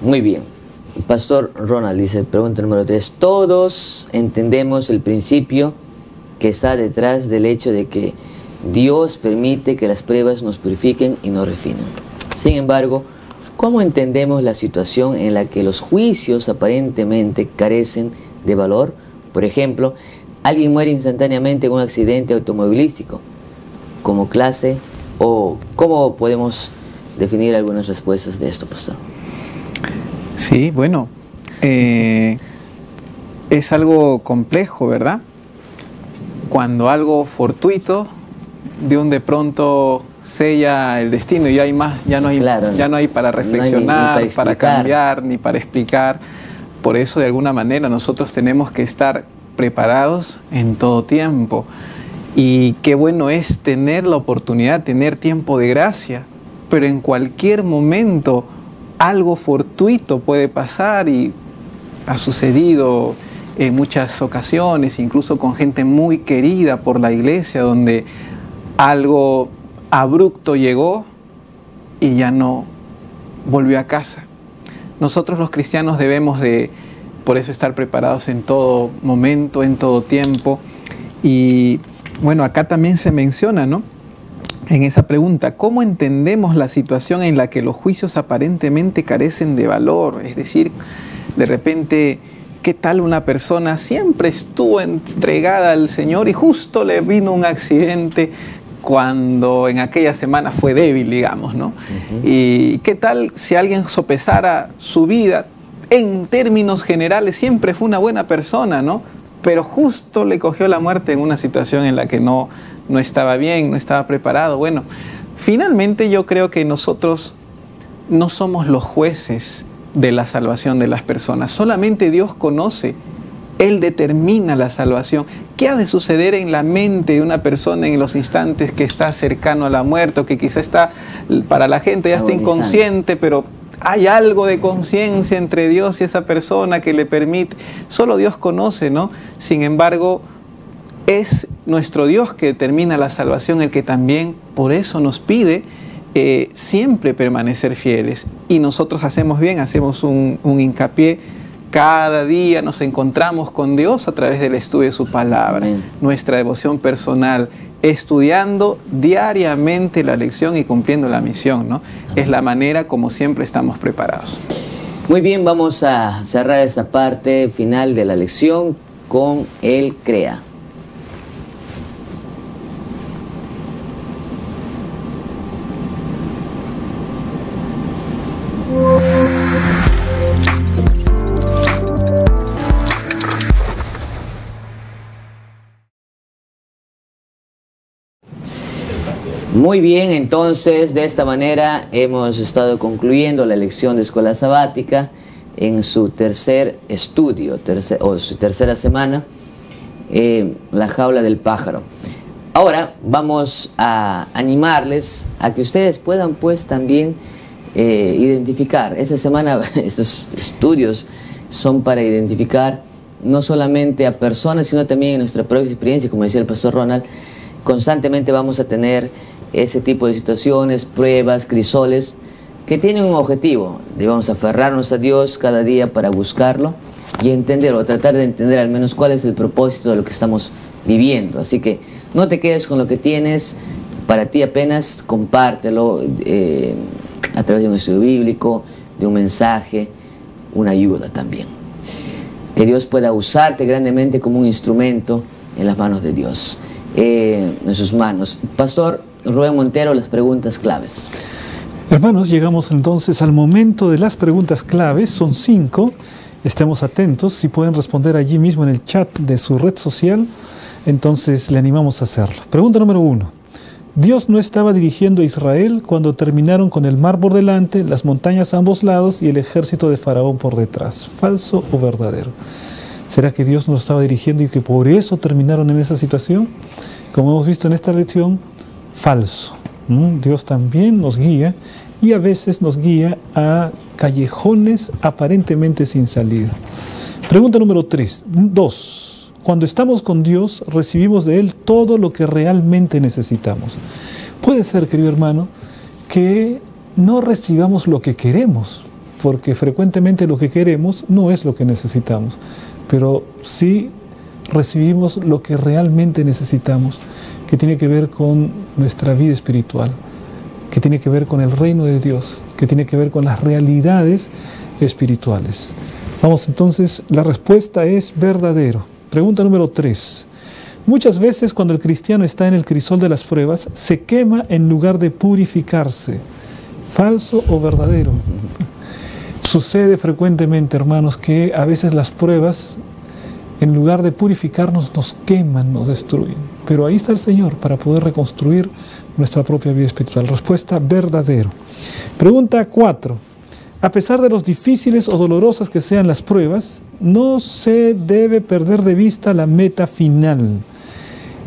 Muy bien. Pastor Ronald dice, pregunta número 3. Todos entendemos el principio que está detrás del hecho de que Dios permite que las pruebas nos purifiquen y nos refinen. Sin embargo, ¿cómo entendemos la situación en la que los juicios aparentemente carecen de valor? Por ejemplo, alguien muere instantáneamente en un accidente automovilístico como clase, o ¿cómo podemos definir algunas respuestas de esto, pastor? Sí, bueno, es algo complejo, ¿verdad? Cuando algo fortuito de un de pronto sella el destino y hay más, ya no hay, claro, ya no hay para reflexionar, no hay ni para cambiar, ni para explicar. Por eso, de alguna manera, nosotros tenemos que estar preparados en todo tiempo. Y qué bueno es tener la oportunidad, tener tiempo de gracia, pero en cualquier momento algo fortuito puede pasar, y ha sucedido en muchas ocasiones, incluso con gente muy querida por la iglesia, donde algo abrupto llegó y ya no volvió a casa. Nosotros los cristianos debemos de, por eso, estar preparados en todo momento, en todo tiempo. Y bueno, acá también se menciona, ¿no?, en esa pregunta, ¿cómo entendemos la situación en la que los juicios aparentemente carecen de valor? Es decir, de repente, ¿qué tal una persona siempre estuvo entregada al Señor y justo le vino un accidente cuando en aquella semana fue débil, digamos, ¿no? ¿Y qué tal si alguien sopesara su vida? En términos generales siempre fue una buena persona, ¿no? Pero justo le cogió la muerte en una situación en la que no estaba bien, no estaba preparado. Bueno, finalmente yo creo que nosotros no somos los jueces de la salvación de las personas. Solamente Dios conoce. Él determina la salvación. ¿Qué ha de suceder en la mente de una persona en los instantes que está cercano a la muerte, o que quizá está, para la gente ya está inconsciente, pero hay algo de conciencia entre Dios y esa persona que le permite? Solo Dios conoce, ¿no? Sin embargo, es nuestro Dios que determina la salvación, el que también por eso nos pide siempre permanecer fieles. Y nosotros hacemos bien, hacemos un hincapié. Cada día nos encontramos con Dios a través del estudio de su palabra. Amén. Nuestra devoción personal, estudiando diariamente la lección y cumpliendo la misión, ¿no? Es la manera como siempre estamos preparados. Muy bien, vamos a cerrar esta parte final de la lección con Él crea. Muy bien, entonces de esta manera hemos estado concluyendo la lección de Escuela Sabática en su tercer estudio, su tercera semana, La jaula del pájaro. Ahora vamos a animarles a que ustedes puedan pues también identificar. Esta semana estos estudios son para identificar no solamente a personas, sino también en nuestra propia experiencia. Como decía el pastor Ronald, constantemente vamos a tener ese tipo de situaciones, pruebas, crisoles, que tienen un objetivo. Debemos aferrarnos a Dios cada día para buscarlo y entenderlo, tratar de entender al menos cuál es el propósito de lo que estamos viviendo. Así que no te quedes con lo que tienes para ti apenas, compártelo a través de un estudio bíblico, de un mensaje, una ayuda también. Que Dios pueda usarte grandemente como un instrumento en las manos de Dios, en sus manos. Pastor Rubén Montero, las preguntas claves. Hermanos, llegamos entonces al momento de las preguntas claves. Son 5. Estemos atentos. Si pueden responder allí mismo en el chat de su red social, entonces le animamos a hacerlo. Pregunta número 1. Dios no estaba dirigiendo a Israel cuando terminaron con el mar por delante, las montañas a ambos lados y el ejército de Faraón por detrás. ¿Falso o verdadero? ¿Será que Dios no lo estaba dirigiendo y que por eso terminaron en esa situación? Como hemos visto en esta lección, falso. Dios también nos guía y a veces nos guía a callejones aparentemente sin salida. Pregunta número 2. Cuando estamos con Dios, recibimos de Él todo lo que realmente necesitamos. Puede ser, querido hermano, que no recibamos lo que queremos, porque frecuentemente lo que queremos no es lo que necesitamos, pero sí recibimos lo que realmente necesitamos, que tiene que ver con nuestra vida espiritual, que tiene que ver con el reino de Dios, que tiene que ver con las realidades espirituales. Vamos entonces, la respuesta es verdadero. Pregunta número 3. Muchas veces cuando el cristiano está en el crisol de las pruebas, se quema en lugar de purificarse. ¿Falso o verdadero? Sucede frecuentemente, hermanos, que a veces las pruebas, en lugar de purificarnos, nos queman, nos destruyen. Pero ahí está el Señor para poder reconstruir nuestra propia vida espiritual. Respuesta: verdadero. Pregunta 4. A pesar de los difíciles o dolorosas que sean las pruebas, no se debe perder de vista la meta final.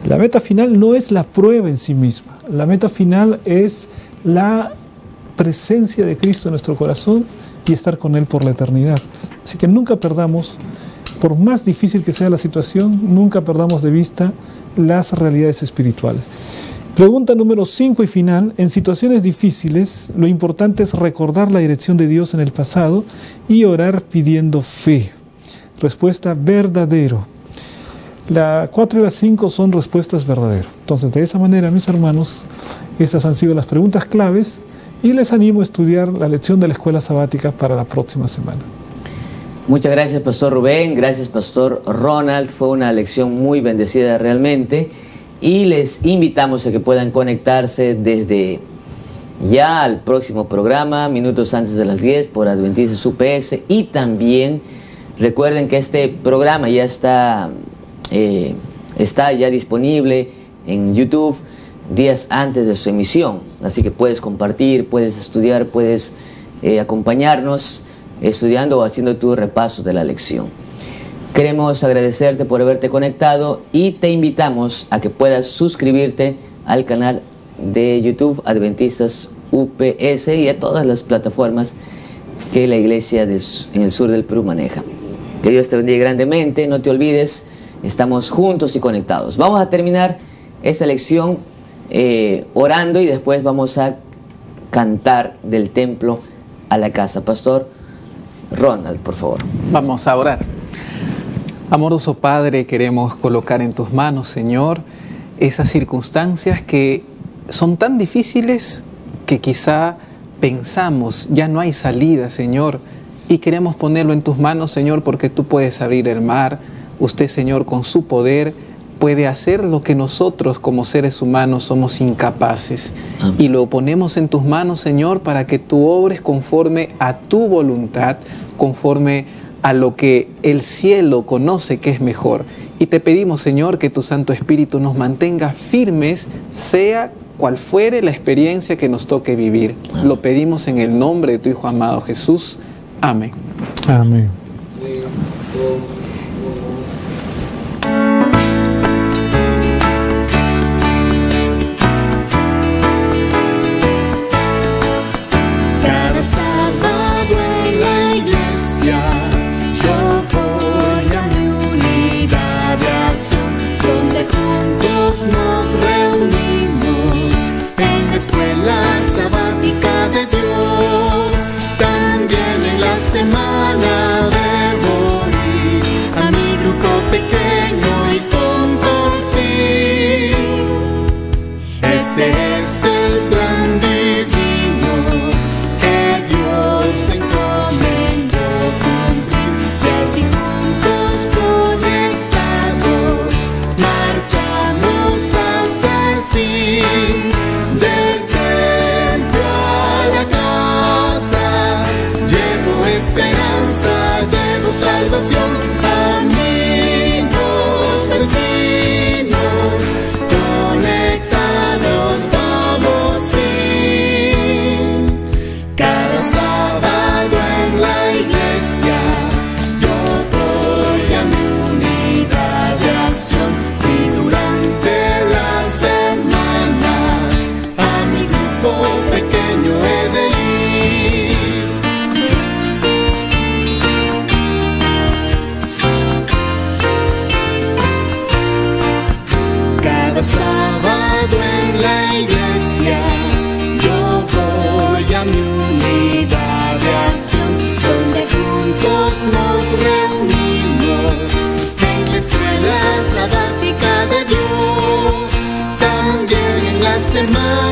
La meta final no es la prueba en sí misma. La meta final es la presencia de Cristo en nuestro corazón y estar con Él por la eternidad. Así que nunca perdamos, por más difícil que sea la situación, nunca perdamos de vista las realidades espirituales. Pregunta número 5 y final. En situaciones difíciles, lo importante es recordar la dirección de Dios en el pasado y orar pidiendo fe. Respuesta: verdadero. La 4 y la 5 son respuestas verdaderas. Entonces, de esa manera, mis hermanos, estas han sido las preguntas claves y les animo a estudiar la lección de la escuela sabática para la próxima semana. Muchas gracias, Pastor Rubén. Gracias, Pastor Ronald. Fue una lección muy bendecida realmente. Y les invitamos a que puedan conectarse desde ya al próximo programa, minutos antes de las 10, por Adventistas UPS. Y también recuerden que este programa ya está ya disponible en YouTube días antes de su emisión. Así que puedes compartir, puedes estudiar, puedes acompañarnos estudiando o haciendo tu repaso de la lección. Queremos agradecerte por haberte conectado y te invitamos a que puedas suscribirte al canal de YouTube Adventistas UPS y a todas las plataformas que la iglesia en el sur del Perú maneja. Que Dios te bendiga grandemente. No te olvides, estamos juntos y conectados. Vamos a terminar esta lección orando y después vamos a cantar del templo a la casa. Pastor Ronald, por favor. Vamos a orar. Amoroso Padre, queremos colocar en tus manos, Señor, esas circunstancias que son tan difíciles que quizá pensamos ya no hay salida, Señor, y queremos ponerlo en tus manos, Señor, porque tú puedes abrir el mar. Usted, Señor, con su poder puede hacer lo que nosotros como seres humanos somos incapaces. Amén. Y lo ponemos en tus manos, Señor, para que tú obres conforme a tu voluntad, conforme a lo que el cielo conoce que es mejor. Y te pedimos, Señor, que tu Santo Espíritu nos mantenga firmes, sea cual fuere la experiencia que nos toque vivir. Amén. Lo pedimos en el nombre de tu Hijo amado Jesús. Amén. Amén. Semana debo ir. hermano.